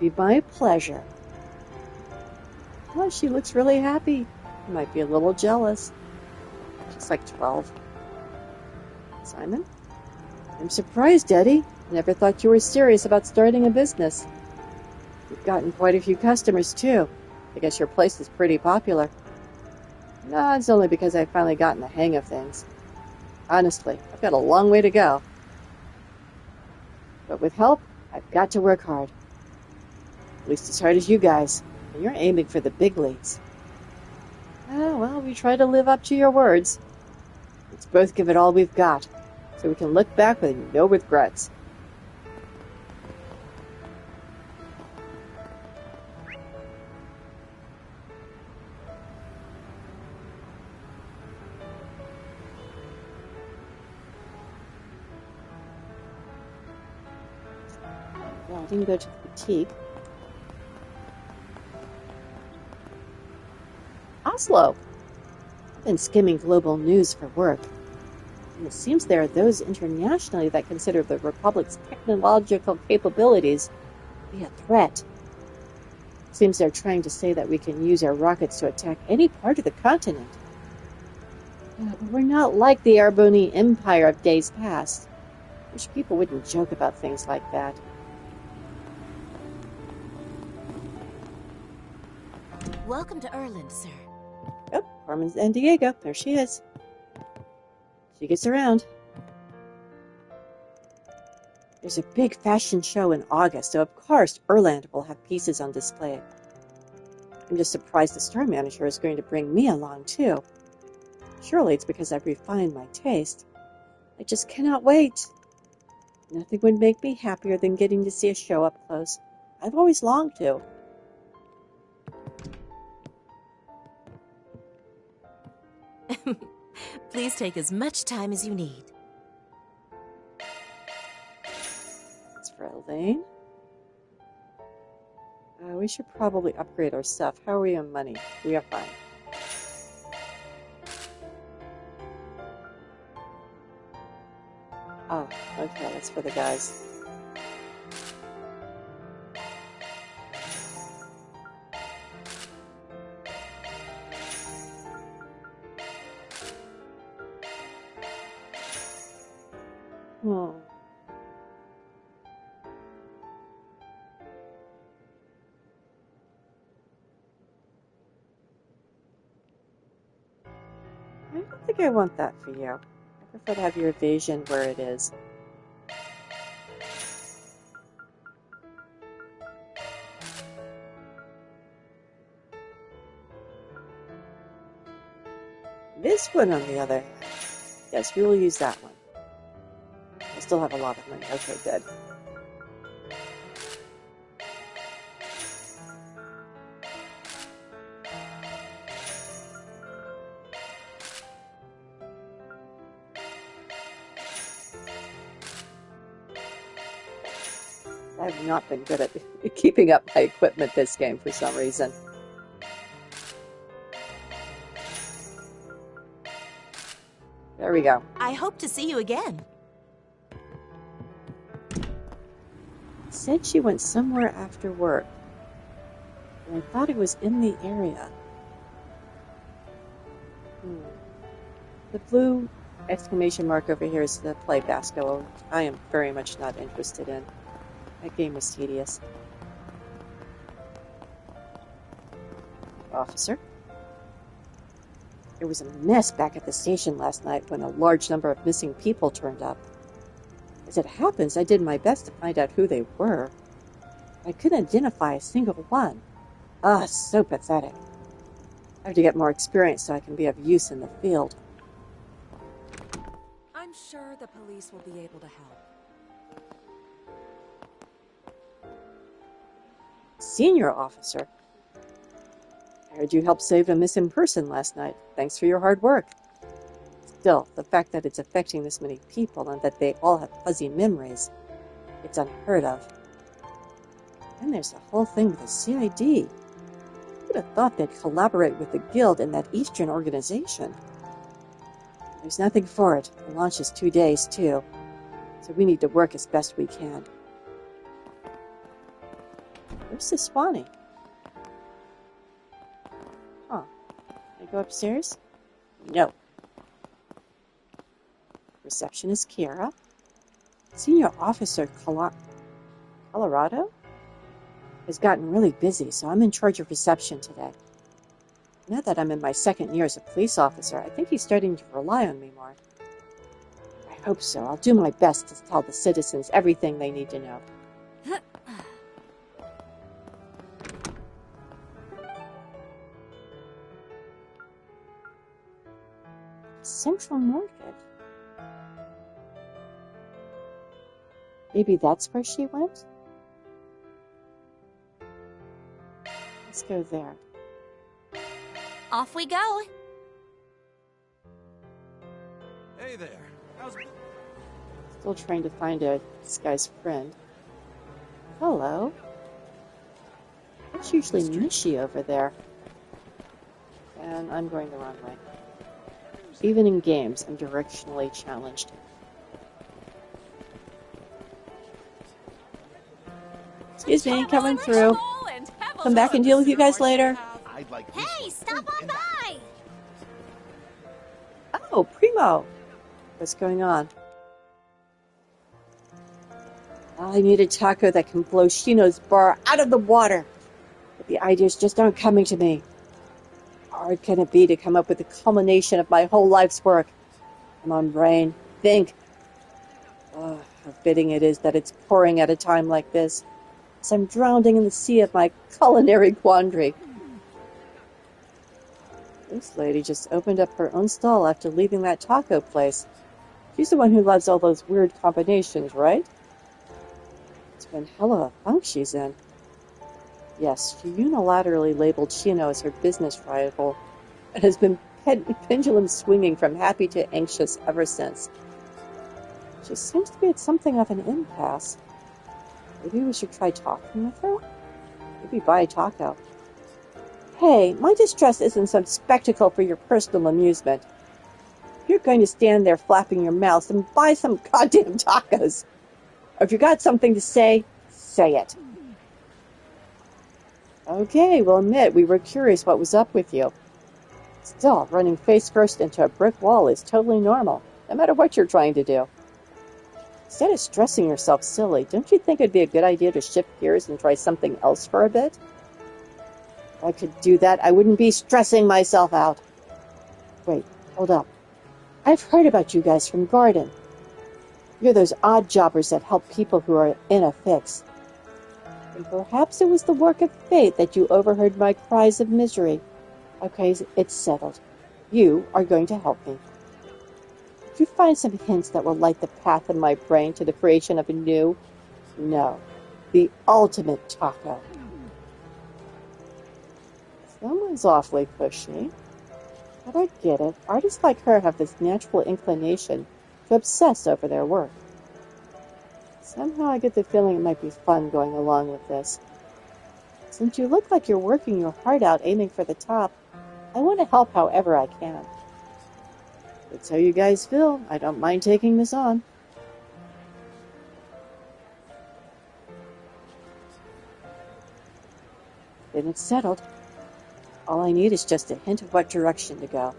Be my pleasure. Well, she looks really happy. You might be a little jealous. She's like 12. Simon? I'm surprised, Eddie. I never thought you were serious about starting a business. You've gotten quite a few customers, too. I guess your place is pretty popular. No, it's only because I've finally gotten the hang of things. Honestly, I've got a long way to go. But with help, I've got to work hard. At least as hard as you guys. And you're aiming for the big leagues. Oh, well, we try to live up to your words. Let's both give it all we've got, so we can look back with no regrets. Well, I didn't go to the boutique. Oslo. I've been skimming global news for work. And it seems there are those internationally that consider the Republic's technological capabilities to be a threat. It seems they're trying to say that we can use our rockets to attack any part of the continent. We're not like the Arboni Empire of days past. I wish people wouldn't joke about things like that. Welcome to Erland, sir. Oh, Carmen and Diego. There she is. She gets around. There's a big fashion show in August, so of course Erland will have pieces on display. I'm just surprised the store manager is going to bring me along, too. Surely it's because I've refined my taste. I just cannot wait. Nothing would make me happier than getting to see a show up close. I've always longed to. Please take as much time as you need. It's for Elaine. We should probably upgrade our stuff. How are we on money? We are fine. Oh, okay, that's for the guys. I don't think I want that for you. I prefer to have your evasion where it is. This one, on the other hand, yes, we will use that one. I still have a lot of money. Okay, good. I've not been good at keeping up my equipment this game for some reason. There we go. I hope to see you again. Said she went somewhere after work. And I thought it was in the area. The blue exclamation mark over here is the play basketball. I am very much not interested in. That game was tedious. Officer? There was a mess back at the station last night when a large number of missing people turned up. As it happens, I did my best to find out who they were. I couldn't identify a single one. So pathetic. I have to get more experience so I can be of use in the field. I'm sure the police will be able to help. Senior officer? I heard you helped save a missing person last night. Thanks for your hard work. Still, the fact that it's affecting this many people and that they all have fuzzy memories, it's unheard of. And there's the whole thing with the CID. Who would have thought they'd collaborate with the Guild in that Eastern organization? There's nothing for it. The launch is 2 days, too. So we need to work as best we can. Where's the Swanee? Huh. Can I go upstairs? No. Receptionist Kiara. Senior Officer Colorado has gotten really busy, so I'm in charge of reception today. Now that I'm in my 2nd year as a police officer, I think he's starting to rely on me more. I hope so. I'll do my best to tell the citizens everything they need to know. Central Market? Maybe that's where she went? Let's go there. Off we go. Hey there. How's... Still trying to find this guy's friend. Hello. It's usually Nishi over there. And I'm going the wrong way. Even in games, I'm directionally challenged. Excuse me, coming through. Come back and deal with you guys later. Hey, stop on by! Oh, Primo! What's going on? I need a taco that can blow Shino's bar out of the water. But the ideas just aren't coming to me. How hard can it be to come up with the culmination of my whole life's work? Come on, brain. Think. Oh, how fitting it is that it's pouring at a time like this, as I'm drowning in the sea of my culinary quandary. This lady just opened up her own stall after leaving that taco place. She's the one who loves all those weird combinations, right? It's been hell of a funk she's in. Yes, she unilaterally labeled Shino as her business rival and has been pendulum swinging from happy to anxious ever since. She seems to be at something of an impasse. Maybe we should try talking with her? Maybe buy a taco. Hey, my distress isn't some spectacle for your personal amusement. You're going to stand there flapping your mouth and buy some goddamn tacos. Or if you got something to say, say it. Okay, we'll admit we were curious what was up with you. Still, running face first into a brick wall is totally normal, no matter what you're trying to do. Instead of stressing yourself silly, don't you think it'd be a good idea to shift gears and try something else for a bit? If I could do that, I wouldn't be stressing myself out. Wait, hold up. I've heard about you guys from Garden. You're those odd jobbers that help people who are in a fix. And perhaps it was the work of fate that you overheard my cries of misery. Okay, it's settled. You are going to help me. Did you find some hints that will light the path in my brain to the creation of a new, no, the ultimate taco? Someone's awfully pushy. But I get it. Artists like her have this natural inclination to obsess over their work. Somehow I get the feeling it might be fun going along with this. Since you look like you're working your heart out aiming for the top, I want to help however I can. That's how you guys feel. I don't mind taking this on. Then it's settled. All I need is just a hint of what direction to go.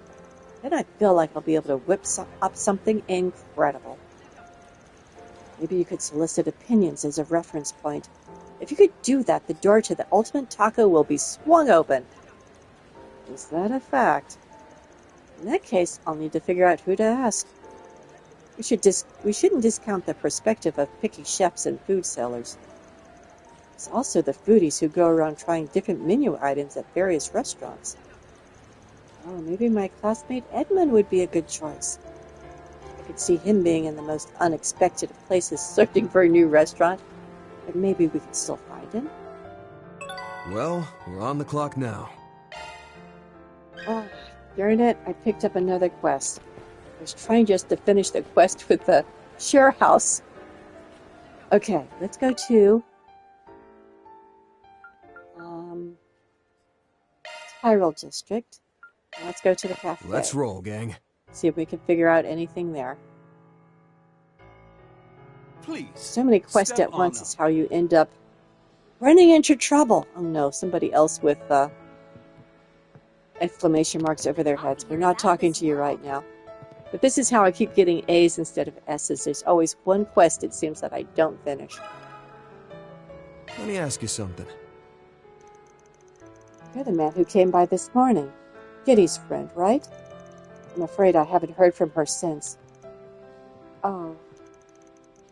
Then I feel like I'll be able to whip up something incredible. Maybe you could solicit opinions as a reference point. If you could do that, the door to the ultimate taco will be swung open. Is that a fact? In that case, I'll need to figure out who to ask. We shouldn't discount the perspective of picky chefs and food sellers. There's also the foodies who go around trying different menu items at various restaurants. Oh, maybe my classmate Edmund would be a good choice. I could see him being in the most unexpected of places searching for a new restaurant. But maybe we could still find him. Well, we're on the clock now. Oh, darn it, I picked up another quest. I was trying just to finish the quest with the share house. Okay, let's go to Spiral District. Let's go to the cafe. Let's roll, gang. See if we can figure out anything there. Please. So many quests step at once on is how you end up running into trouble. Oh no, somebody else with exclamation marks over their heads. We're not talking to you right now. But this is how I keep getting A's instead of S's. There's always one quest, it seems, that I don't finish. Let me ask you something. You're the man who came by this morning. Ginny's friend, right? I'm afraid I haven't heard from her since. Oh.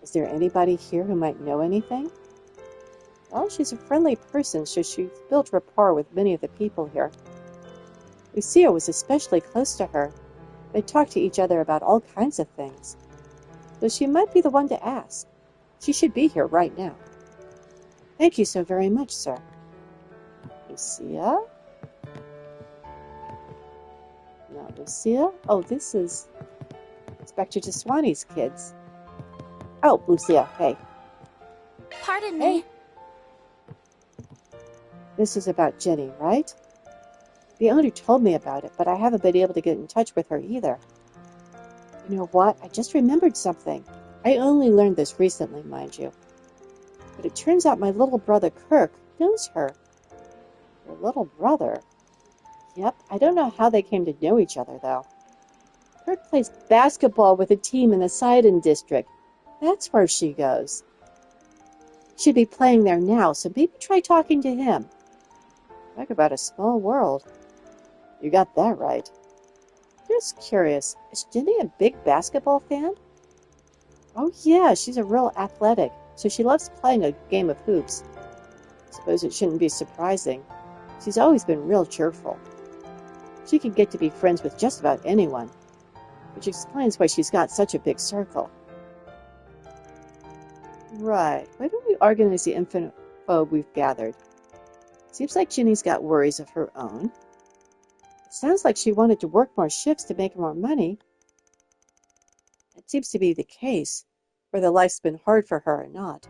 Is there anybody here who might know anything? Well, she's a friendly person, so she's built rapport with many of the people here. Lucia was especially close to her. They talked to each other about all kinds of things. So she might be the one to ask. She should be here right now. Thank you so very much, sir. Lucia? Not Lucia? Oh, this is Inspector Jaswani's kids. Oh, Lucia, hey. Pardon Hey. me. This is about Jenny, right? The owner told me about it, but I haven't been able to get in touch with her either. You know what? I just remembered something. I only learned this recently, mind you. But it turns out my little brother Kirk knows her. Your little brother? Yep, I don't know how they came to know each other, though. Kirk plays basketball with a team in the Sidon district. That's where she goes. She'd be playing there now, so maybe try talking to him. Talk about a small world. You got that right. Just curious, is Jenny a big basketball fan? Oh yeah, she's a real athletic, so she loves playing a game of hoops. Suppose it shouldn't be surprising. She's always been real cheerful. She can get to be friends with just about anyone, which explains why she's got such a big circle. Right, why don't we organize the info we've gathered? Seems like Jenny's got worries of her own. It sounds like she wanted to work more shifts to make more money. It seems to be the case, whether life's been hard for her or not.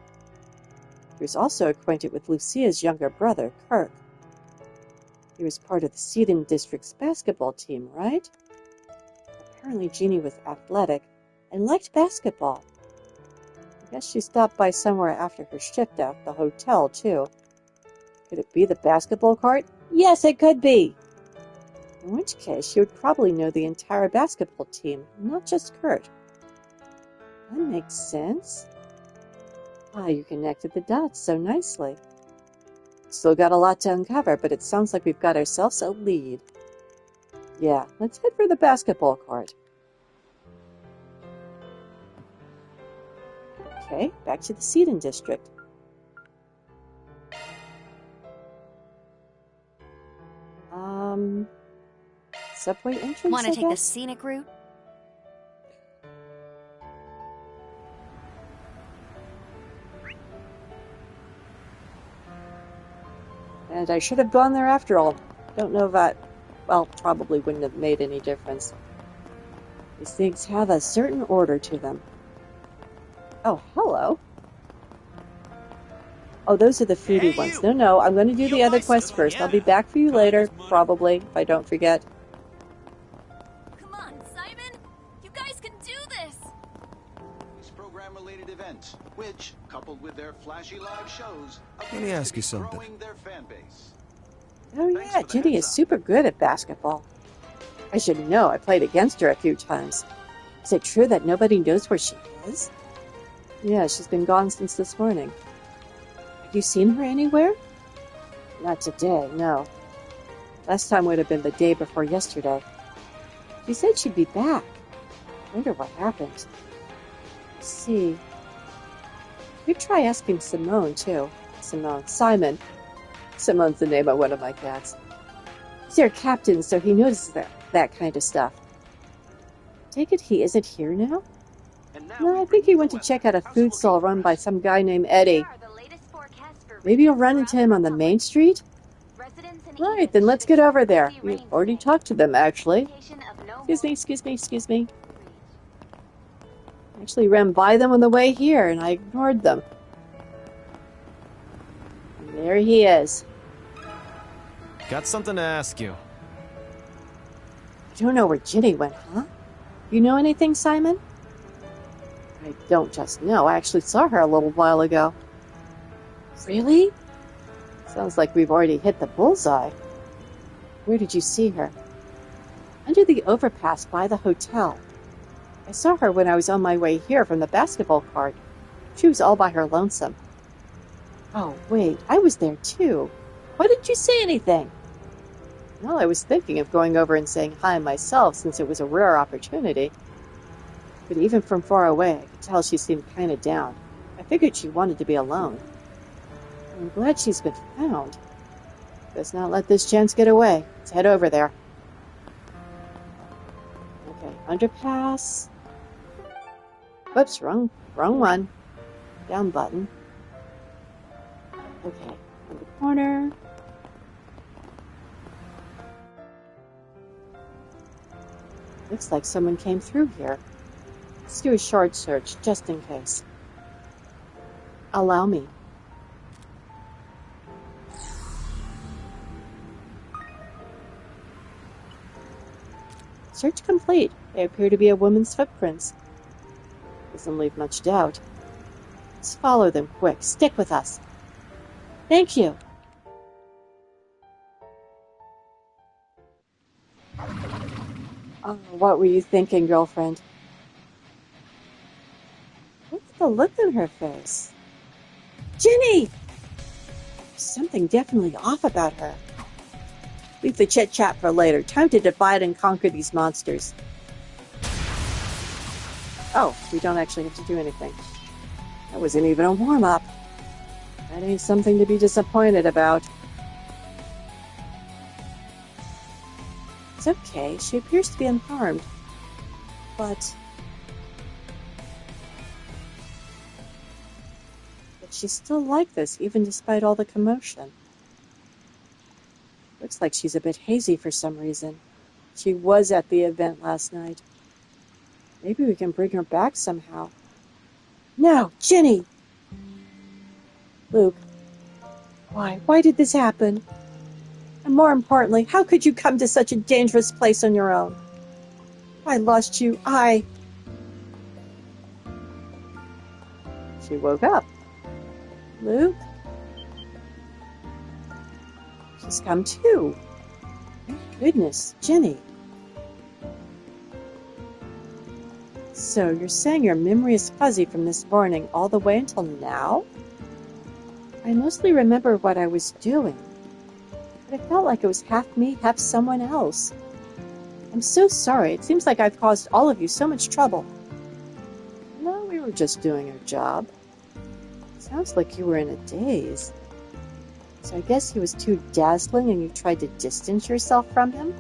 He was also acquainted with Lucia's younger brother, Kirk. He was part of the Sidon District's basketball team, right? Apparently Jeannie was athletic and liked basketball. I guess she stopped by somewhere after her shift at the hotel, too. Could it be the basketball court? Yes, it could be! In which case, she would probably know the entire basketball team, not just Kurt. That makes sense. Ah, you connected the dots so nicely. Still got a lot to uncover, but it sounds like we've got ourselves a lead. Yeah, let's head for the basketball court. Okay, back to the Sidon district. Subway entrance, Want to I take the guess? scenic route? And I should have gone there after all. Don't know if that, well, probably wouldn't have made any difference. These things have a certain order to them. Oh, hello. Oh, those are the foodie ones. No, I'm going to do the other quest first. I'll be back for you later, probably, if I don't forget. Come on, Simon! You guys can do this! These program-related events, which, coupled with their flashy live shows, Let me ask you something. growing their fan base. Oh yeah, Ginny is super good at basketball. I should know, I played against her a few times. Is it true that nobody knows where she is? Yeah, she's been gone since this morning. Have you seen her anywhere? Not today, no. Last time would have been the day before yesterday. She said she'd be back. I wonder what happened. Let's see. You try asking Simone, too. Simon. Simone's the name of one of my cats. He's our captain, so he notices that kind of stuff. Take it he isn't here now? No, I think he went to check out a food stall run by some guy named Eddie. Maybe you'll run into him on the main street? Right, then let's get over there. We've already talked to them, actually. Excuse me. Actually ran by them on the way here, and I ignored them. And there he is. Got something to ask you. You don't know where Ginny went, huh? You know anything, Simon? I don't just know. I actually saw her a little while ago. Really? Sounds like we've already hit the bullseye. Where did you see her? Under the overpass by the hotel. I saw her when I was on my way here from the basketball court. She was all by her lonesome. Oh, wait, I was there too. Why didn't you say anything? Well, I was thinking of going over and saying hi myself since it was a rare opportunity. But even from far away, I could tell she seemed kind of down. I figured she wanted to be alone. I'm glad she's been found. Let's not let this chance get away. Let's head over there. Okay, underpass. Whoops, wrong one. Down button. Okay, on the corner. Looks like someone came through here. Let's do a short search, just in case. Allow me. Search complete. They appear to be a woman's footprints. Doesn't leave much doubt. Let's follow them quick. Stick with us. Thank you. Oh, what were you thinking, girlfriend? What's the look on her face? Ginny! Something definitely off about her. Leave the chit-chat for later. Time to divide and conquer these monsters. Oh, we don't actually have to do anything. That wasn't even a warm-up. That ain't something to be disappointed about. It's okay. She appears to be unharmed. But she's still like this, even despite all the commotion. Looks like she's a bit hazy for some reason. She was at the event last night. Maybe we can bring her back somehow. No, Ginny! Luke, why did this happen? And more importantly, how could you come to such a dangerous place on your own? I lost you. She woke up. Luke? She's come too. My goodness, Ginny. So you're saying your memory is fuzzy from this morning all the way until now? I mostly remember what I was doing, but I felt like it was half me, half someone else. I'm so sorry. It seems like I've caused all of you so much trouble. No, we were just doing our job. Sounds like you were in a daze. So I guess he was too dazzling and you tried to distance yourself from him?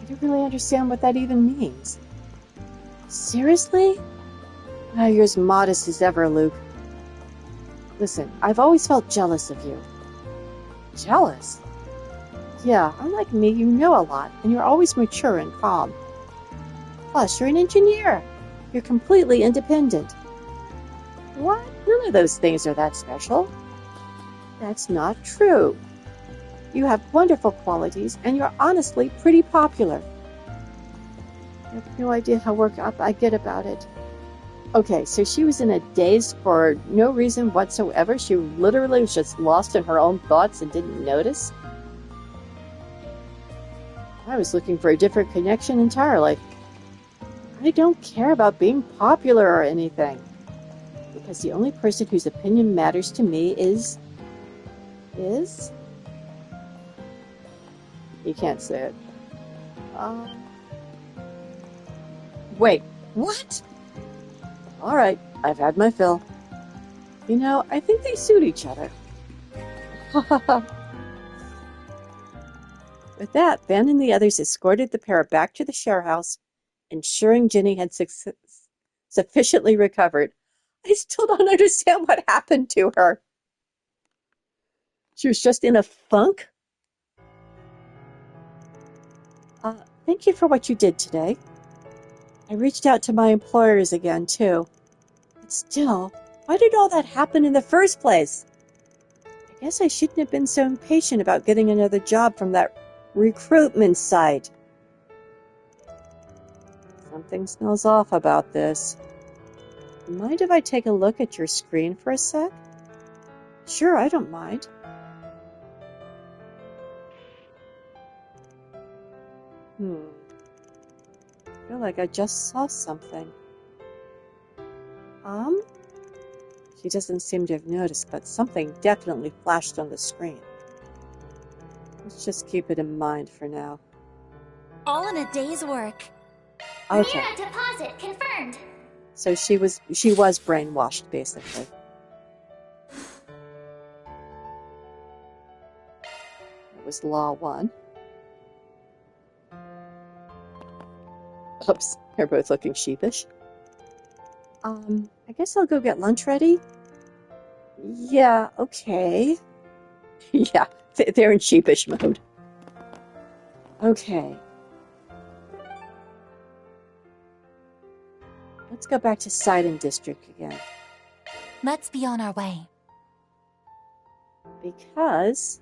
I don't really understand what that even means. Seriously? Oh, you're as modest as ever, Luke. Listen, I've always felt jealous of you. Jealous? Yeah, unlike me, you know a lot, and you're always mature and calm. Plus, you're an engineer. You're completely independent. What? None of those things are that special. That's not true. You have wonderful qualities, and you're honestly pretty popular. I have no idea how worked up I get about it. Okay, so she was in a daze for no reason whatsoever. She literally was just lost in her own thoughts and didn't notice. I was looking for a different connection entirely. I don't care about being popular or anything. Because the only person whose opinion matters to me is... You can't say it. Wait, what? Alright, I've had my fill. You know, I think they suit each other. With that, Ben and the others escorted the pair back to the share house, ensuring Ginny had sufficiently recovered. I still don't understand what happened to her. She was just in a funk? Thank you for what you did today. I reached out to my employers again, too. But still, why did all that happen in the first place? I guess I shouldn't have been so impatient about getting another job from that recruitment site. Something smells off about this. Mind if I take a look at your screen for a sec? Sure, I don't mind. I feel like I just saw something. She doesn't seem to have noticed, but something definitely flashed on the screen. Let's just keep it in mind for now. All in a day's work. Okay. Mira deposit confirmed. So she was brainwashed, basically. It was Law 1. Oops, they're both looking sheepish. I guess I'll go get lunch ready. Yeah, okay. Yeah, they're in sheepish mode. Okay. Let's go back to Sidon District again. Let's be on our way. Because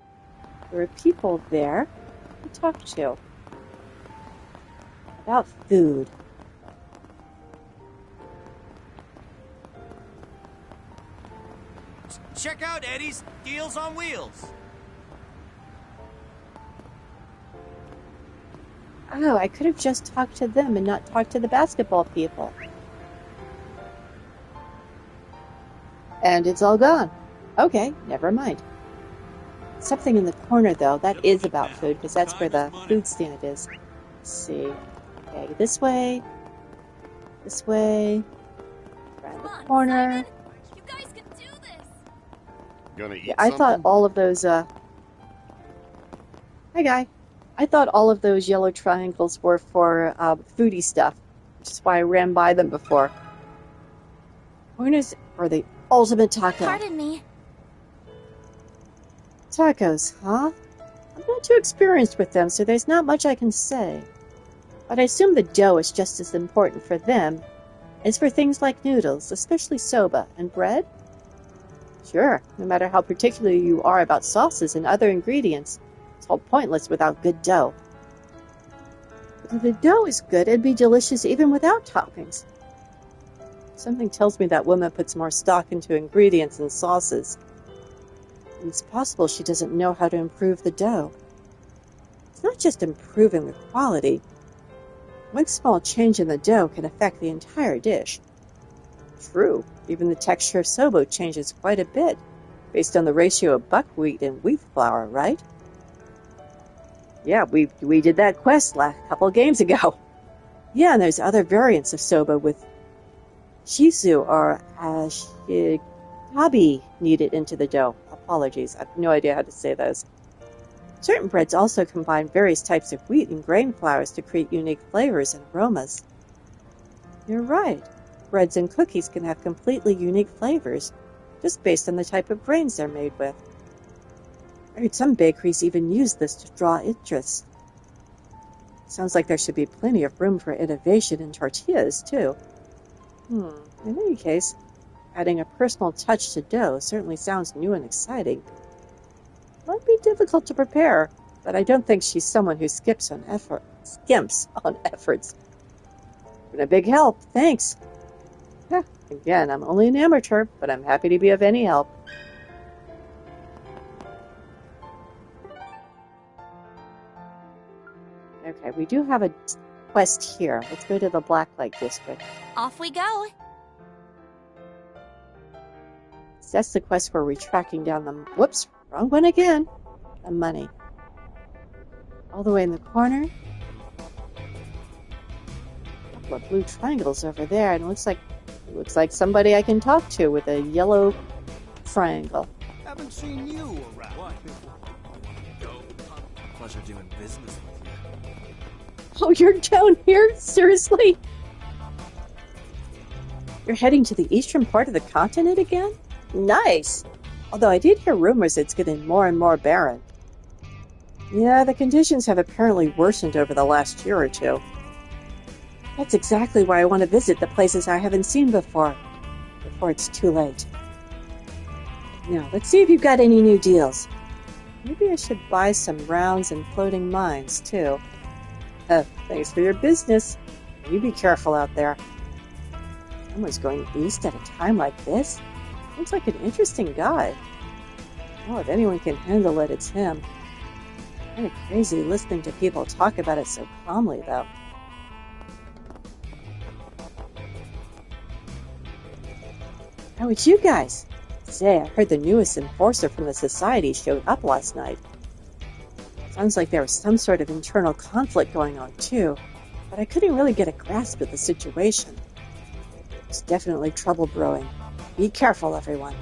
there are people there to talk to. About food. Check out Eddie's Deals on Wheels. Oh, I could have just talked to them and not talked to the basketball people. And it's all gone. Okay, never mind. Something in the corner, though, that is about food, because that's where the food stand is. Let's see. Okay, this way. This way. Around the corner. You guys can do this. Gonna eat Yeah, I thought all of those, Hi, guy. I thought all of those yellow triangles were for foodie stuff, which is why I ran by them before. Corners are the ultimate taco. Pardon me. Tacos, huh? I'm not too experienced with them, so there's not much I can say. But I assume the dough is just as important for them as for things like noodles, especially soba, and bread? Sure, no matter how particular you are about sauces and other ingredients, it's all pointless without good dough. But if the dough is good, it'd be delicious even without toppings. Something tells me that woman puts more stock into ingredients and sauces. And it's possible she doesn't know how to improve the dough. It's not just improving the quality. One small change in the dough can affect the entire dish. True, even the texture of soba changes quite a bit, based on the ratio of buckwheat and wheat flour, right? Yeah, we did that quest a couple of games ago. Yeah, and there's other variants of soba with shizu or ashikabi kneaded into the dough. Apologies, I have no idea how to say those. Certain breads also combine various types of wheat and grain flours to create unique flavors and aromas. You're right. Breads and cookies can have completely unique flavors, just based on the type of grains they're made with. I heard some bakeries even use this to draw interest. Sounds like there should be plenty of room for innovation in tortillas, too. In any case, adding a personal touch to dough certainly sounds new and exciting. Might be difficult to prepare, but I don't think she's someone who skimps on efforts. Been a big help, thanks. Yeah, again, I'm only an amateur, but I'm happy to be of any help. Okay, we do have a quest here. Let's go to the Blacklight District. Off we go. So that's the quest where we're tracking down the... Whoops, wrong one again. The money. All the way in the corner. A couple of blue triangles over there, and it looks like somebody I can talk to with a yellow triangle. Haven't seen you around. Pleasure doing business with you. Oh, you're down here? Seriously? You're heading to the eastern part of the continent again? Nice! Although I did hear rumors it's getting more and more barren. Yeah, the conditions have apparently worsened over the last year or two. That's exactly why I want to visit the places I haven't seen before it's too late. Now, let's see if you've got any new deals. Maybe I should buy some rounds and floating mines, too. Thanks for your business. You be careful out there. Someone's going east at a time like this? Looks like an interesting guy. Well, if anyone can handle it, it's him. Kind of crazy listening to people talk about it so calmly, though. How about you guys? Say, I heard the newest enforcer from the Society showed up last night. Sounds like there was some sort of internal conflict going on, too, but I couldn't really get a grasp of the situation. There's definitely trouble brewing. Be careful, everyone.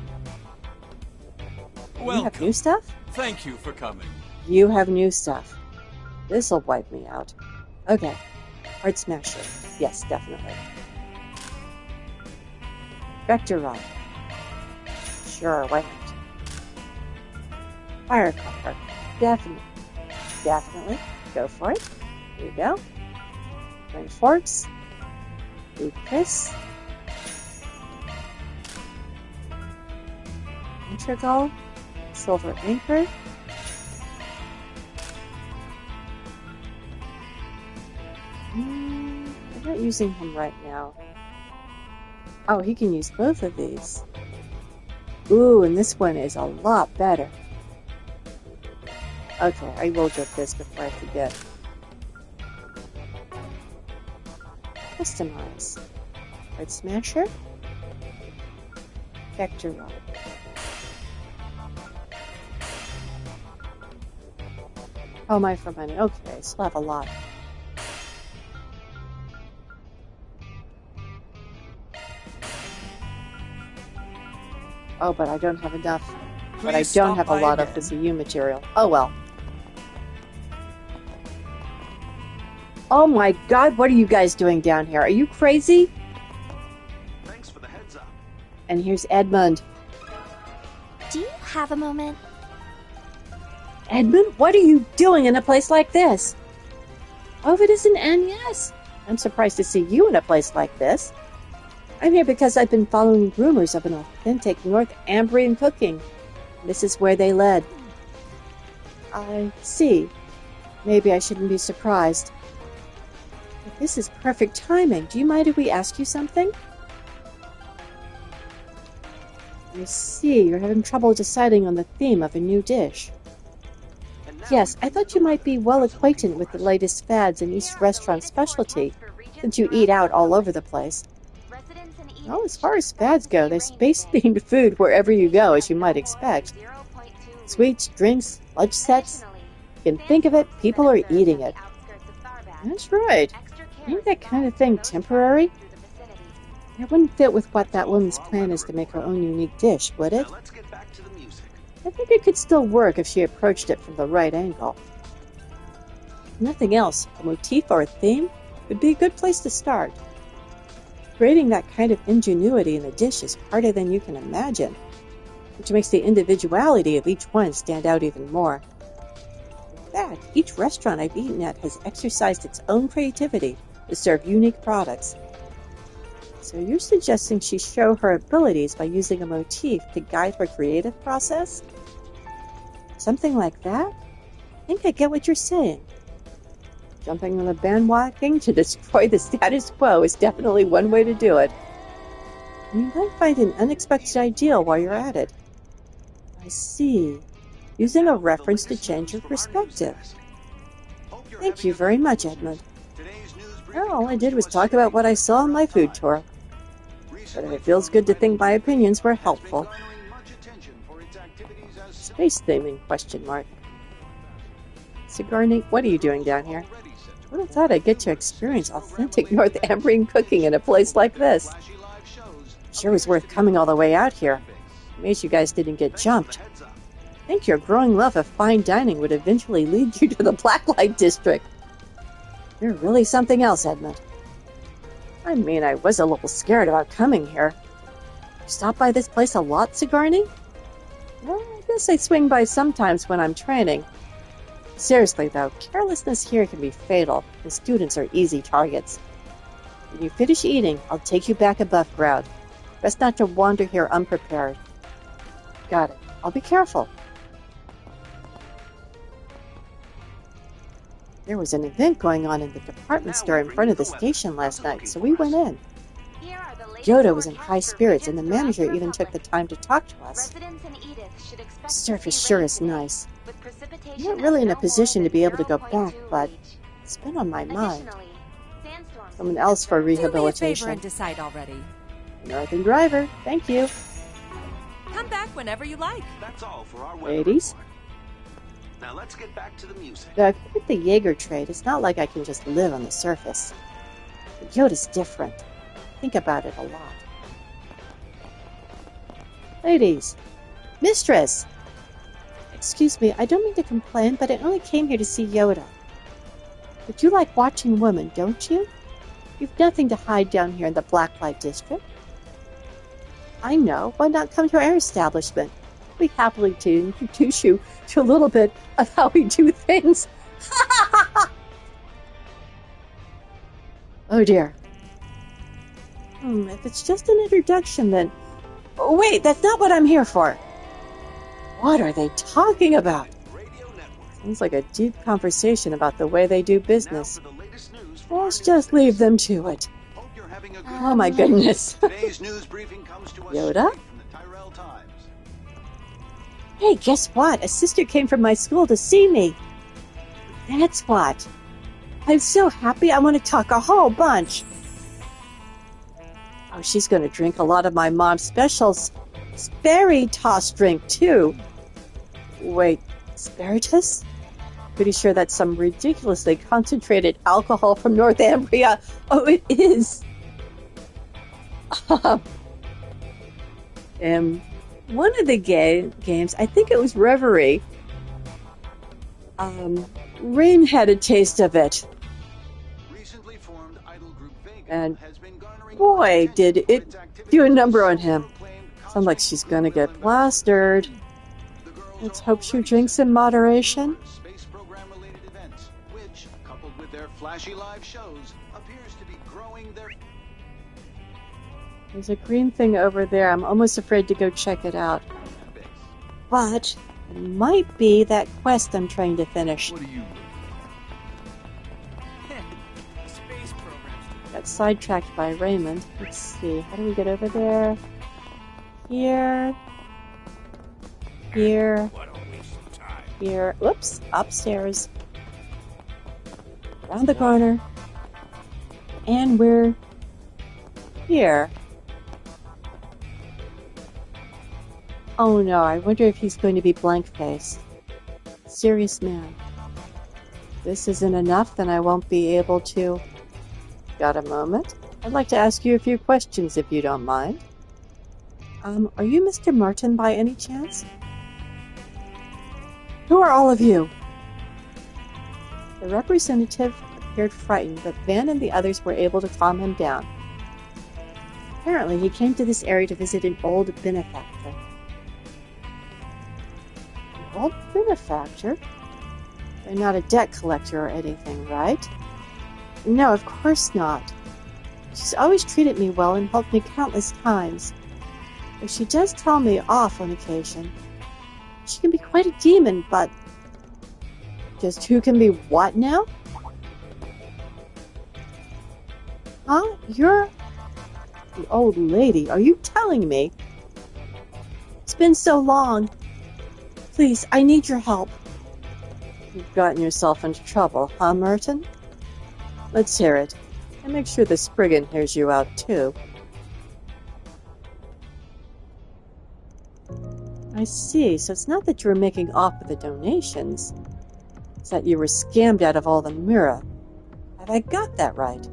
Welcome. You have new stuff? Thank you for coming. You have new stuff. This'll wipe me out. Okay. Heart Smasher. Yes, definitely. Vector Rod. Sure, why not? Firecracker. Definitely. Definitely. Go for it. Here you go. Twin Forks. Blue Chris. Integral. Silver Anchor. I'm not using him right now. Oh, he can use both of these. Ooh, and this one is a lot better. Okay, I will get this before I forget. Customize. Red Smasher. Vector Rod. Oh, my for money. Okay, still have a lot. Oh, but I don't have enough. But I don't have a lot of the ZU material. Oh well. Oh my god, what are you guys doing down here? Are you crazy? Thanks for the heads up. And here's Edmund. Do you have a moment? Edmund, what are you doing in a place like this? Oh, if it isn't Agnes. I'm surprised to see you in a place like this. I'm here because I've been following rumors of an authentic North Ambrian cooking. This is where they led. I see. Maybe I shouldn't be surprised. But this is perfect timing. Do you mind if we ask you something? I see. You're having trouble deciding on the theme of a new dish. Yes, I thought you might be well acquainted with the latest fads in East Restaurant specialty, since you eat out all over the place. Well, as far as fads go, there's space-themed food wherever you go, as you might expect. Sweets, drinks, lunch sets. You can think of it, people are eating it. That's right. Ain't that kind of thing temporary? It wouldn't fit with what that woman's plan is to make her own unique dish, would it? I think it could still work if she approached it from the right angle. If nothing else, a motif or a theme would be a good place to start. Creating that kind of ingenuity in a dish is harder than you can imagine, which makes the individuality of each one stand out even more. In fact, each restaurant I've eaten at has exercised its own creativity to serve unique products. So you're suggesting she show her abilities by using a motif to guide her creative process? Something like that? I think I get what you're saying. Jumping on the bandwagon to destroy the status quo is definitely one way to do it. And you might find an unexpected ideal while you're at it. I see. Using a reference to change your perspective. Thank you very much, Edmund. Well, all I did was talk about what I saw on my food tour. But it feels good to think my opinions were helpful. Space theming, question mark. Sigourney, what are you doing down here? I would have thought I'd get to experience authentic North Ambrian cooking in a place like this. Sure was worth coming all the way out here. Amazed you guys didn't get jumped. I think your growing love of fine dining would eventually lead you to the Blacklight District. You're really something else, Edmund. I mean, I was a little scared about coming here. You stop by this place a lot, Sigourney? Well, I guess I swing by sometimes when I'm training. Seriously, though, carelessness here can be fatal, and students are easy targets. When you finish eating, I'll take you back above ground. Best not to wander here unprepared. Got it. I'll be careful. There was an event going on in the department store in front of the station last night, so we went in. Yoda was in high spirits, and the manager even took the time to talk to us. The surface sure is nice. I'm not really in a position to be able to go back, but it's been on my mind. Someone else for rehabilitation. Do me a favor and decide already. Northern driver, thank you. Come back whenever you like. That's all for our Ladies. Now let's get back to the music. Though I've quit the Jaeger trade, it's not like I can just live on the surface. But Yoda's different. Think about it a lot. Ladies. Mistress! Excuse me, I don't mean to complain, but I only came here to see Yoda. But you like watching women, don't you? You've nothing to hide down here in the Blacklight District. I know. Why not come to our establishment? We happily to introduce you to a little bit of how we do things. Oh dear. If it's just an introduction, then... Oh, wait, that's not what I'm here for. What are they talking about? Sounds like a deep conversation about the way they do business. Let's just leave them to it. Oh my goodness. Today's news briefing comes to us Yoda? from the Tyrell Times. Hey, guess what? A sister came from my school to see me. That's what. I'm so happy I want to talk a whole bunch. Oh, she's going to drink a lot of my mom's special sperry toss drink, too. Wait, spiritus? Pretty sure that's some ridiculously concentrated alcohol from Northumbria. Oh, it is. One of the games, I think it was Reverie, Rain had a taste of it. And boy, did it do a number on him. Sounds like she's gonna get plastered. Let's hope she drinks in moderation. Space program-related events, which, coupled with their flashy live shows, appears to be growing their... There's a green thing over there. I'm almost afraid to go check it out. But it might be that quest I'm trying to finish. What do you Got sidetracked by Raymond. Let's see. How do we get over there? Here. Here. Here. Whoops. Upstairs. Around the corner. And we're here. Oh no, I wonder if he's going to be blank-faced. Serious man. If this isn't enough, then I won't be able to... Got a moment? I'd like to ask you a few questions if you don't mind. Are you Mr. Martin by any chance? Who are all of you? The representative appeared frightened, but Van and the others were able to calm him down. Apparently, he came to this area to visit an old benefactor. An old benefactor? They're not a debt collector or anything, right? No, of course not. She's always treated me well and helped me countless times. Though she does tell me off on occasion. She can be quite a demon, but... Just who can be what now? Huh? You're... The old lady, are you telling me? It's been so long. Please, I need your help. You've gotten yourself into trouble, huh, Merton? Let's hear it. And make sure the Spriggan hears you out, too. I see. So it's not that you were making off with the donations. It's that you were scammed out of all the Mira. Have I got that right?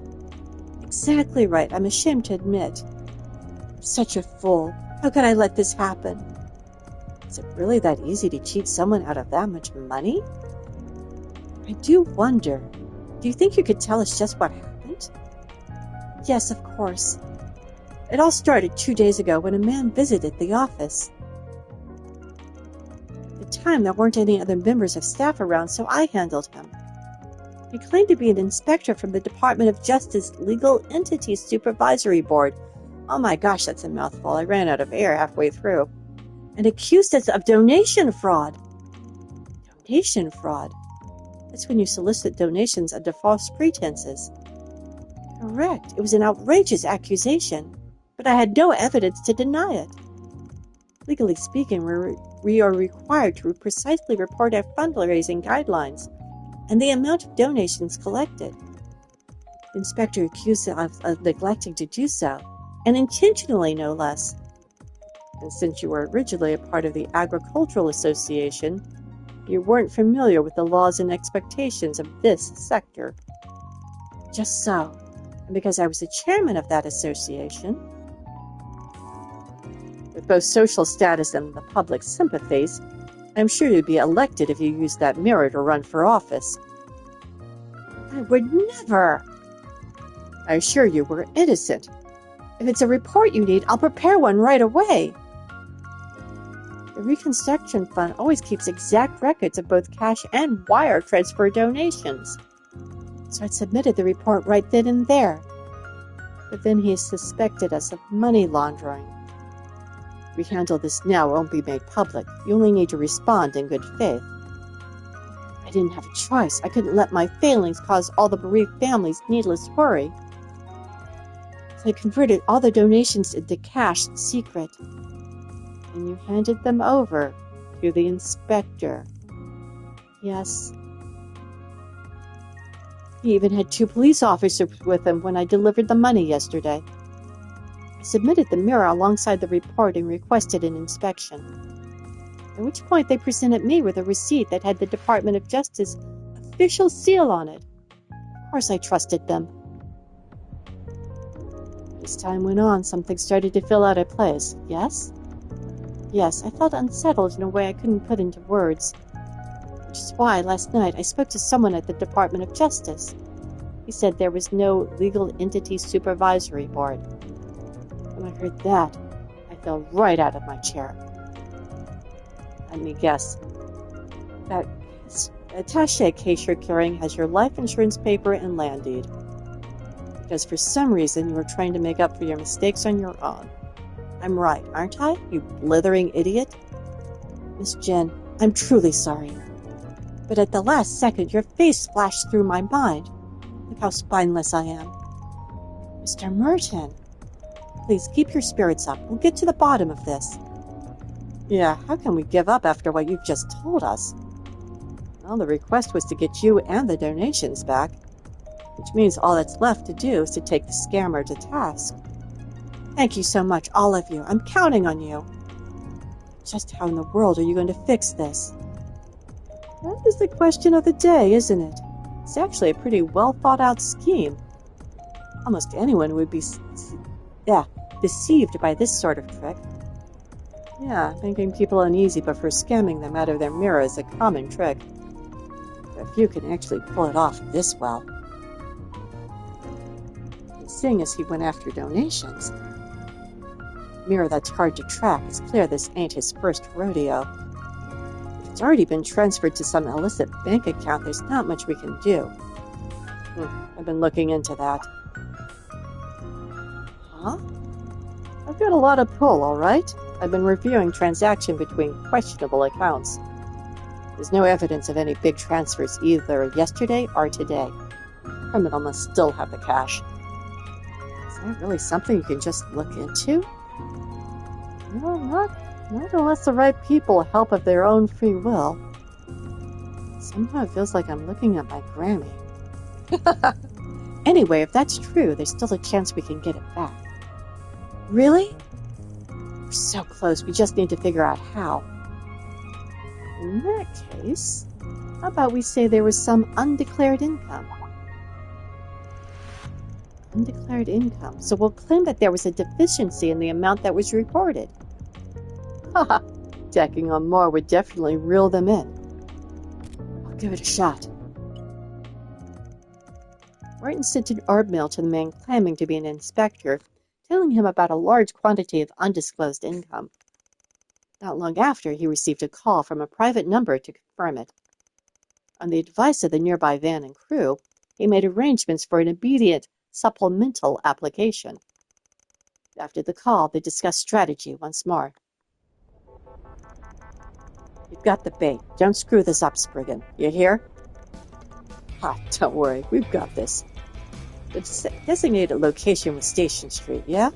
Exactly right. I'm ashamed to admit. I'm such a fool. How could I let this happen? Is it really that easy to cheat someone out of that much money? I do wonder. Do you think you could tell us just what happened? Yes, of course. It all started 2 days ago when a man visited the office. At the time, there weren't any other members of staff around, so I handled him. He claimed to be an inspector from the Department of Justice Legal Entities Supervisory Board. Oh my gosh, that's a mouthful. I ran out of air halfway through. And accused us of donation fraud. Donation fraud? That's when you solicit donations under false pretenses. Correct. It was an outrageous accusation, but I had no evidence to deny it. Legally speaking, we are required to precisely report our fundraising guidelines and the amount of donations collected. The inspector accused us of neglecting to do so, and intentionally no less. And since you were originally a part of the Agricultural Association, you weren't familiar with the laws and expectations of this sector. Just so. And because I was the chairman of that association, with both social status and the public sympathies, I'm sure you'd be elected if you used that mirror to run for office. I would never! I assure you we're innocent. If it's a report you need, I'll prepare one right away. The Reconstruction Fund always keeps exact records of both cash and wire transfer donations. So I submitted the report right then and there. But then he suspected us of money laundering. If we handle this now, it won't be made public. You only need to respond in good faith. I didn't have a choice. I couldn't let my failings cause all the bereaved families needless worry. So I converted all the donations into cash in secret. And you handed them over to the inspector. Yes. He even had 2 police officers with him when I delivered the money yesterday. I submitted the mirror alongside the report and requested an inspection. At which point they presented me with a receipt that had the Department of Justice official seal on it. Of course I trusted them. As time went on, something started to feel out of place. Yes? Yes, I felt unsettled in a way I couldn't put into words. Which is why, last night, I spoke to someone at the Department of Justice. He said there was no legal entity supervisory board. When I heard that, I fell right out of my chair. Let me guess. That attaché case you're carrying has your life insurance paper and land deed. Because for some reason you were trying to make up for your mistakes on your own. I'm right, aren't I, you blithering idiot? Miss Jen, I'm truly sorry. But at the last second, your face flashed through my mind. Look how spineless I am. Mr. Merton, please keep your spirits up. We'll get to the bottom of this. Yeah, how can we give up after what you've just told us? Well, the request was to get you and the donations back, which means all that's left to do is to take the scammer to task. Thank you so much, all of you. I'm counting on you. Just how in the world are you going to fix this? That is the question of the day, isn't it? It's actually a pretty well-thought-out scheme. Almost anyone would be, deceived by this sort of trick. Yeah, making people uneasy before scamming them out of their mirror is a common trick. But few can actually pull it off this well. And seeing as he went after donations, mirror that's hard to track, it's clear this ain't his first rodeo. If it's already been transferred to some illicit bank account, there's not much we can do. I've been looking into that. Huh? I've got a lot of pull, all right? I've been reviewing transactions between questionable accounts. There's no evidence of any big transfers either yesterday or today. Criminal must still have the cash. Is that really something you can just look into? No, not unless the right people help of their own free will. Somehow it feels like I'm looking at my Grammy. Anyway, if that's true, there's still a chance we can get it back. Really? We're so close, we just need to figure out how. In that case, how about we say there was some undeclared income? Undeclared income. So we'll claim that there was a deficiency in the amount that was reported. Haha, tacking on more would definitely reel them in. I'll give it a shot. Martin sent an orb mail to the man claiming to be an inspector, telling him about a large quantity of undisclosed income. Not long after, he received a call from a private number to confirm it. On the advice of the nearby van and crew, he made arrangements for an immediate supplemental application. After the call, they discussed strategy once more. You've got the bait. Don't screw this up, Spriggan. You hear? Don't worry, we've got this. The designated location was Station Street, yeah?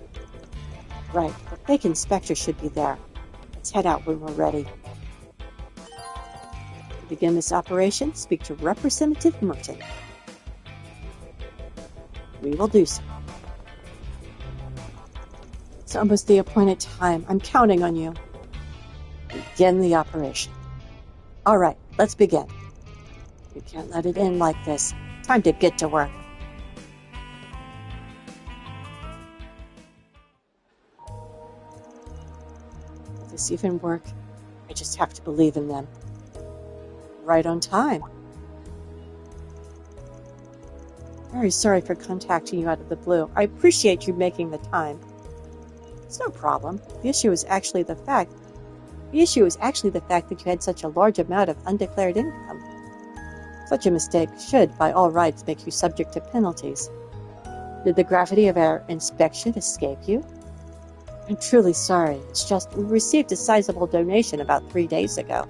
Right, the fake inspector should be there. Let's head out when we're ready. To begin this operation, speak to Representative Merton. We will do so. It's almost the appointed time. I'm counting on you. Begin the operation. All right, let's begin. We can't let it end like this. Time to get to work. Will this even work? I just have to believe in them. Right on time. Very sorry for contacting you out of the blue. I appreciate you making the time. It's no problem. The issue is actually the fact that you had such a large amount of undeclared income. Such a mistake should, by all rights, make you subject to penalties. Did the gravity of our inspection escape you? I'm truly sorry. It's just we received a sizable donation about 3 days ago.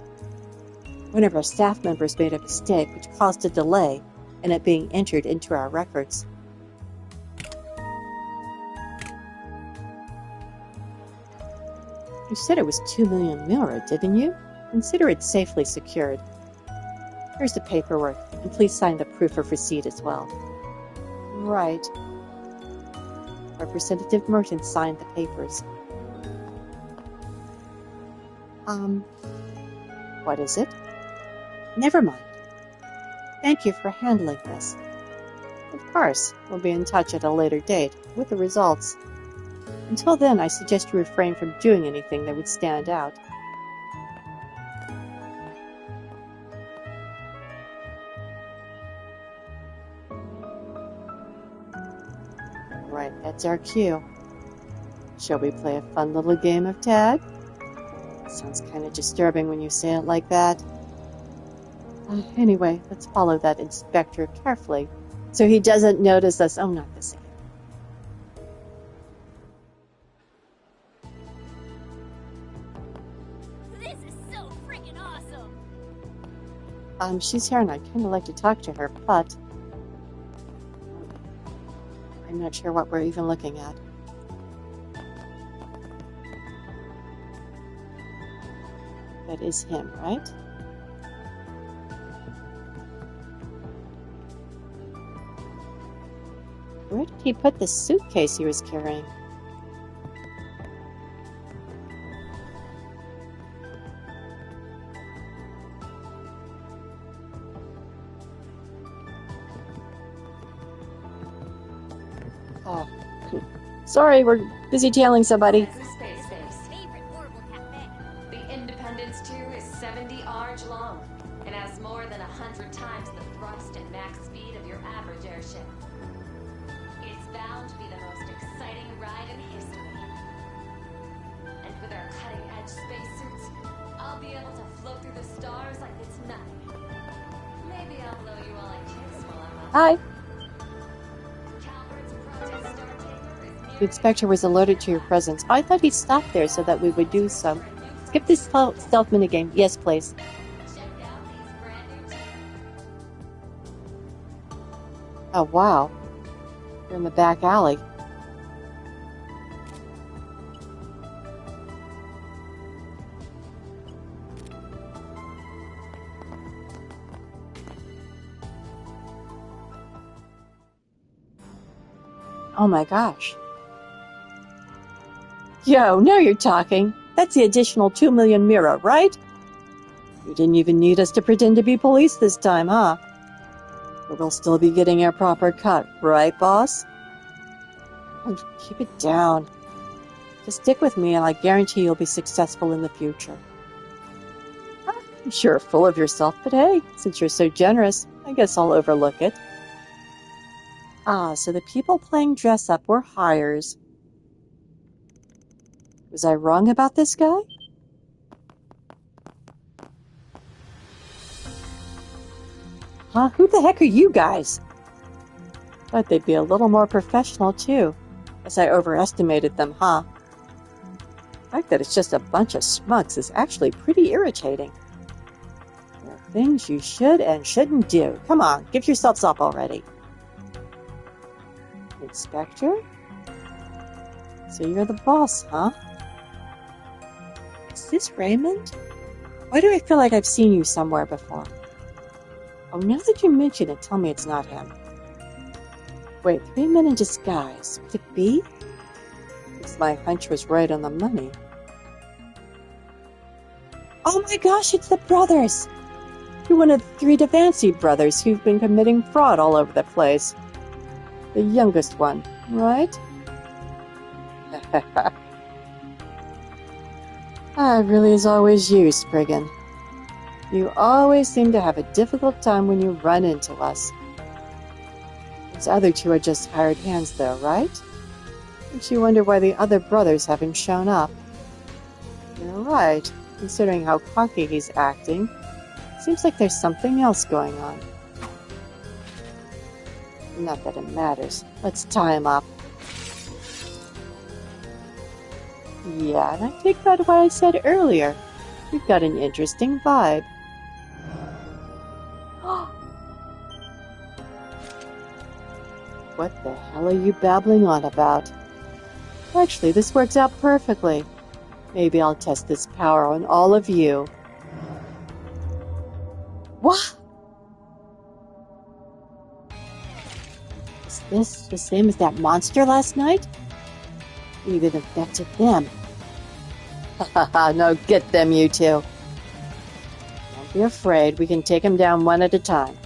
One of our staff members made a mistake which caused a delay in it being entered into our records. You said it was 2 million mira, didn't you? Consider it safely secured. Here's the paperwork, and please sign the proof of receipt as well. Right. Representative Merton signed the papers. What is it? Never mind. Thank you for handling this. Of course, we'll be in touch at a later date with the results. Until then, I suggest you refrain from doing anything that would stand out. Right, that's our cue. Shall we play a fun little game of tag? Sounds kind of disturbing when you say it like that. Anyway, let's follow that inspector carefully so he doesn't notice us. Oh, not this again. This is so freaking awesome! She's here and I'd kind of like to talk to her, but I'm not sure what we're even looking at. That is him, right? Where did he put the suitcase he was carrying? Oh, sorry, we're busy tailing somebody. The Independence 2 is 70 arge long and has more than 100 times the thrust and max speed of your average airship. It's bound to be the most exciting ride in history. And with our cutting-edge spacesuits, I'll be able to float through the stars like it's nothing. Maybe I'll blow you all a kiss while I'm up. Hi. The inspector was alerted to your presence. I thought he'd stop there so that we would do some. Skip this stealth minigame. Yes, please. Oh, wow. You're in the back alley. Oh my gosh. Yo, now you're talking. That's the additional 2 million mira, right? You didn't even need us to pretend to be police this time, huh? But we'll still be getting our proper cut, right, boss? Oh, keep it down. Just stick with me and I guarantee you'll be successful in the future. I'm sure full of yourself, but hey, since you're so generous, I guess I'll overlook it. So the people playing dress-up were hires. Was I wrong about this guy? Huh? Who the heck are you guys? Thought they'd be a little more professional, too. Guess I overestimated them, huh? The fact that it's just a bunch of smugs is actually pretty irritating. There are things you should and shouldn't do. Come on, give yourselves up already. Inspector? So you're the boss, huh? Is this Raymond? Why do I feel like I've seen you somewhere before? Oh, now that you mention it, tell me it's not him. Wait, 3 men in disguise. Could it be? Because my hunch was right on the money. Oh my gosh, it's the brothers! You're one of the 3 Devancy brothers who've been committing fraud all over the place. The youngest one, right? It really is always you, Spriggan. You always seem to have a difficult time when you run into us. Those other 2 are just hired hands, though, right? Makes you wonder why the other brothers haven't shown up. You're right, considering how cocky he's acting. Seems like there's something else going on. Not that it matters. Let's tie him up. Yeah, and I take back what I said earlier. You've got an interesting vibe. What the hell are you babbling on about? Actually, this works out perfectly. Maybe I'll test this power on all of you. What? Is this the same as that monster last night? Even affected them. Haha, no, get them, you 2. Don't be afraid, we can take them down one at a time.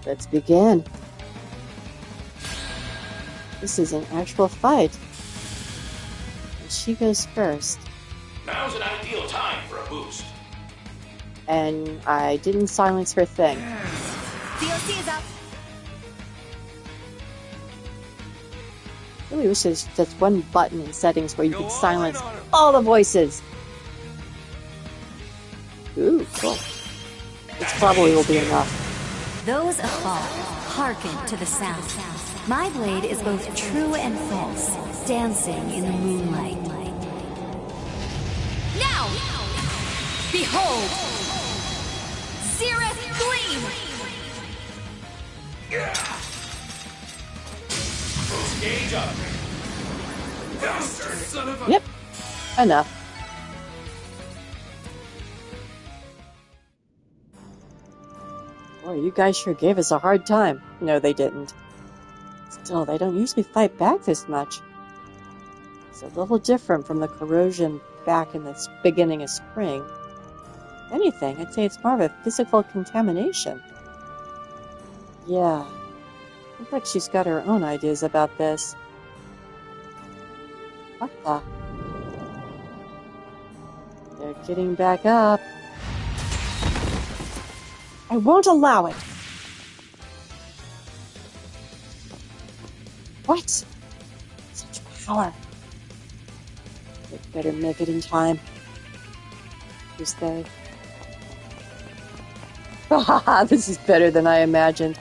Let's begin. This is an actual fight. And she goes first. Now's an ideal time for a boost. And I didn't silence her thing. DOC is up. I really wish there's just one button in settings where you could silence all the voices. Ooh, cool. This probably will be enough. Those afar, hearken to the sound. My blade is both true and false, dancing in the moonlight. Now! Behold! Zereth Gleam! Gauge up. Son of a... Yep, enough. Boy, you guys sure gave us a hard time. No, they didn't. Still, they don't usually fight back this much. It's a little different from the corrosion back in the beginning of spring. If anything, I'd say it's more of a physical contamination. Yeah. Looks like she's got her own ideas about this. What the? They're getting back up. I won't allow it! What? Such power. They better make it in time. Who's they? Haha, this is better than I imagined.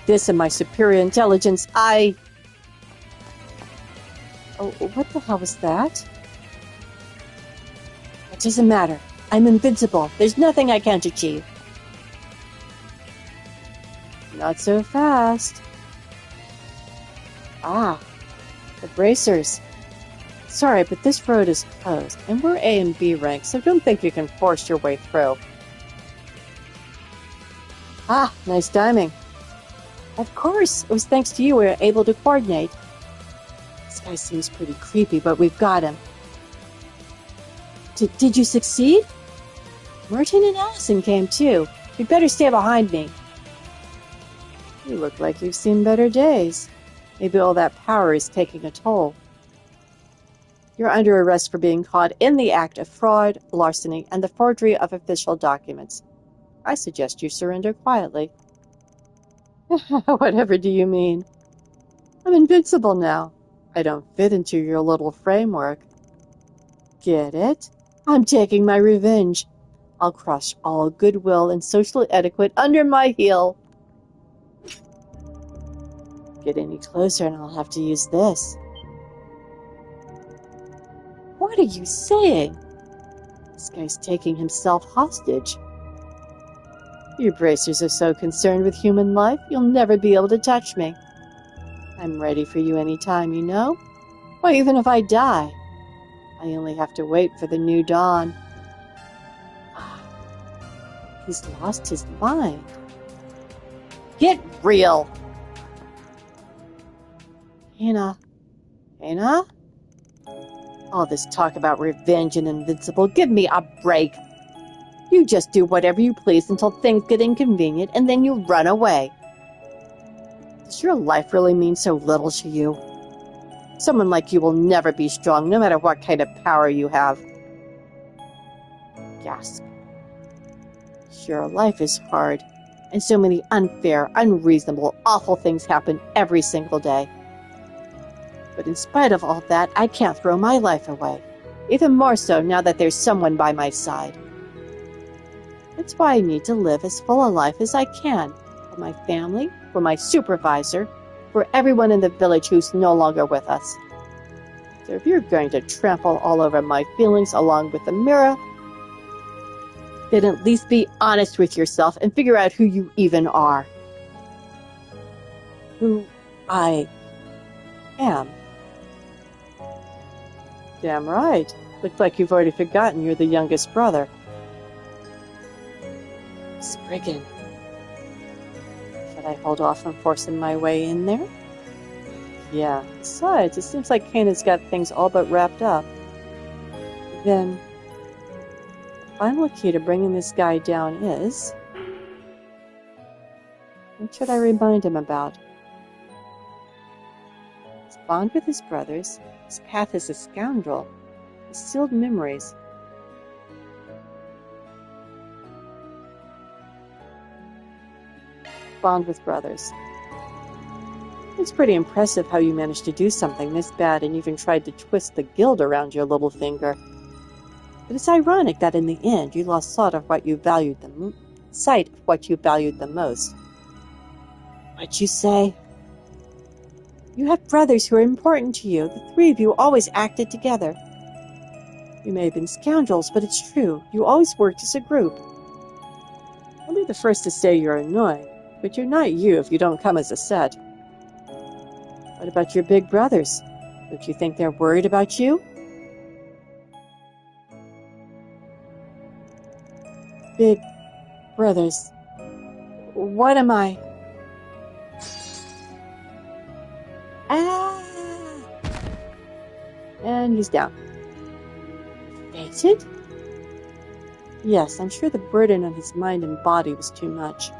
This and my superior intelligence, Oh, what the hell was that? It doesn't matter. I'm invincible. There's nothing I can't achieve. Not so fast. Ah, the bracers. Sorry, but this road is closed, and we're A and B rank, so don't think you can force your way through. Ah, nice timing. Of course, it was thanks to you we were able to coordinate. This guy seems pretty creepy, but we've got him. Did you succeed? Merton and Allison came too. You'd better stay behind me. You look like you've seen better days. Maybe all that power is taking a toll. You're under arrest for being caught in the act of fraud, larceny, and the forgery of official documents. I suggest you surrender quietly. Whatever do you mean? I'm invincible now. I don't fit into your little framework. Get it? I'm taking my revenge. I'll crush all goodwill and social etiquette under my heel. Get any closer and I'll have to use this. What are you saying? This guy's taking himself hostage. You bracers are so concerned with human life, you'll never be able to touch me. I'm ready for you anytime, you know? Or even if I die, I only have to wait for the new dawn. He's lost his mind. Get real! Hannah. Hannah? All this talk about revenge and invincible, give me a break. You just do whatever you please until things get inconvenient, and then you run away. Does your life really mean so little to you? Someone like you will never be strong, no matter what kind of power you have. Gasp. Sure, life is hard, and so many unfair, unreasonable, awful things happen every single day. But in spite of all that, I can't throw my life away. Even more so now that there's someone by my side. That's why I need to live as full a life as I can. For my family, for my supervisor, for everyone in the village who's no longer with us. So if you're going to trample all over my feelings along with the mirror, then at least be honest with yourself and figure out who you even are. Who I am. Damn right. Looks like you've already forgotten you're the youngest brother. Spriggan. Should I hold off on forcing my way in there? Yeah, besides, it seems like Hannah's got things all but wrapped up. Then, the final key to bringing this guy down is... What should I remind him about? His bond with his brothers, his path as a scoundrel, his sealed memories. Bond with brothers. It's pretty impressive how you managed to do something this bad and even tried to twist the guild around your little finger. But it's ironic that in the end you lost sight of what you valued the most. What'd you say? You have brothers who are important to you. The three of you always acted together. You may have been scoundrels, but it's true. You always worked as a group. I'll be the first to say you're annoying, but you're not you if you don't come as a set. What about your big brothers? Don't you think they're worried about you? Big brothers. What am I? Ah! And he's down. Fainted? Yes, I'm sure the burden on his mind and body was too much.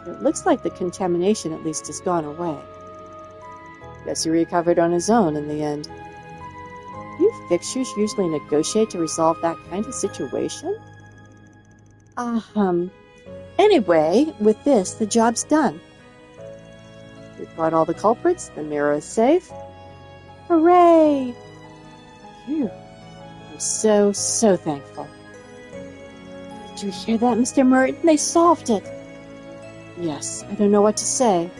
It looks like the contamination at least has gone away. Guess he recovered on his own in the end. You fixtures usually negotiate to resolve that kind of situation? Anyway, with this, the job's done. We've got all the culprits, the mirror is safe. Hooray! Phew. I'm so thankful. Did you hear that, Mr. Merton? They solved it! Yes, I don't know what to say.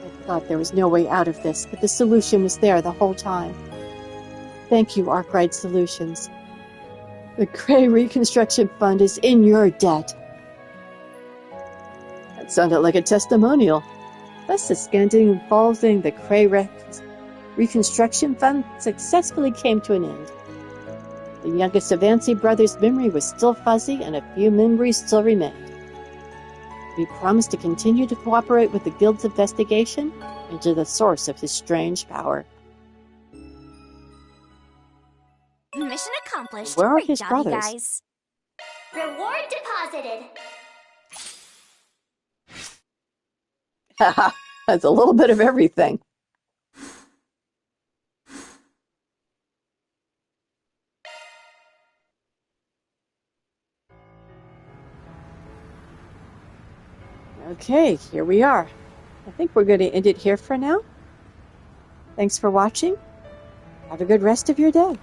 I thought there was no way out of this, but the solution was there the whole time. Thank you, Arkride Solutions. The Creil Reconstruction Fund is in your debt. That sounded like a testimonial. Thus, the scandal involving the Creil Reconstruction Fund successfully came to an end. The youngest of Ansi brothers' memory was still fuzzy, and a few memories still remained. We promised to continue to cooperate with the Guild's investigation into the source of his strange power. Mission accomplished. Where are Great his job, brothers? you guys. Reward deposited. Haha, that's a little bit of everything. Okay, here we are. I think we're going to end it here for now. Thanks for watching. Have a good rest of your day.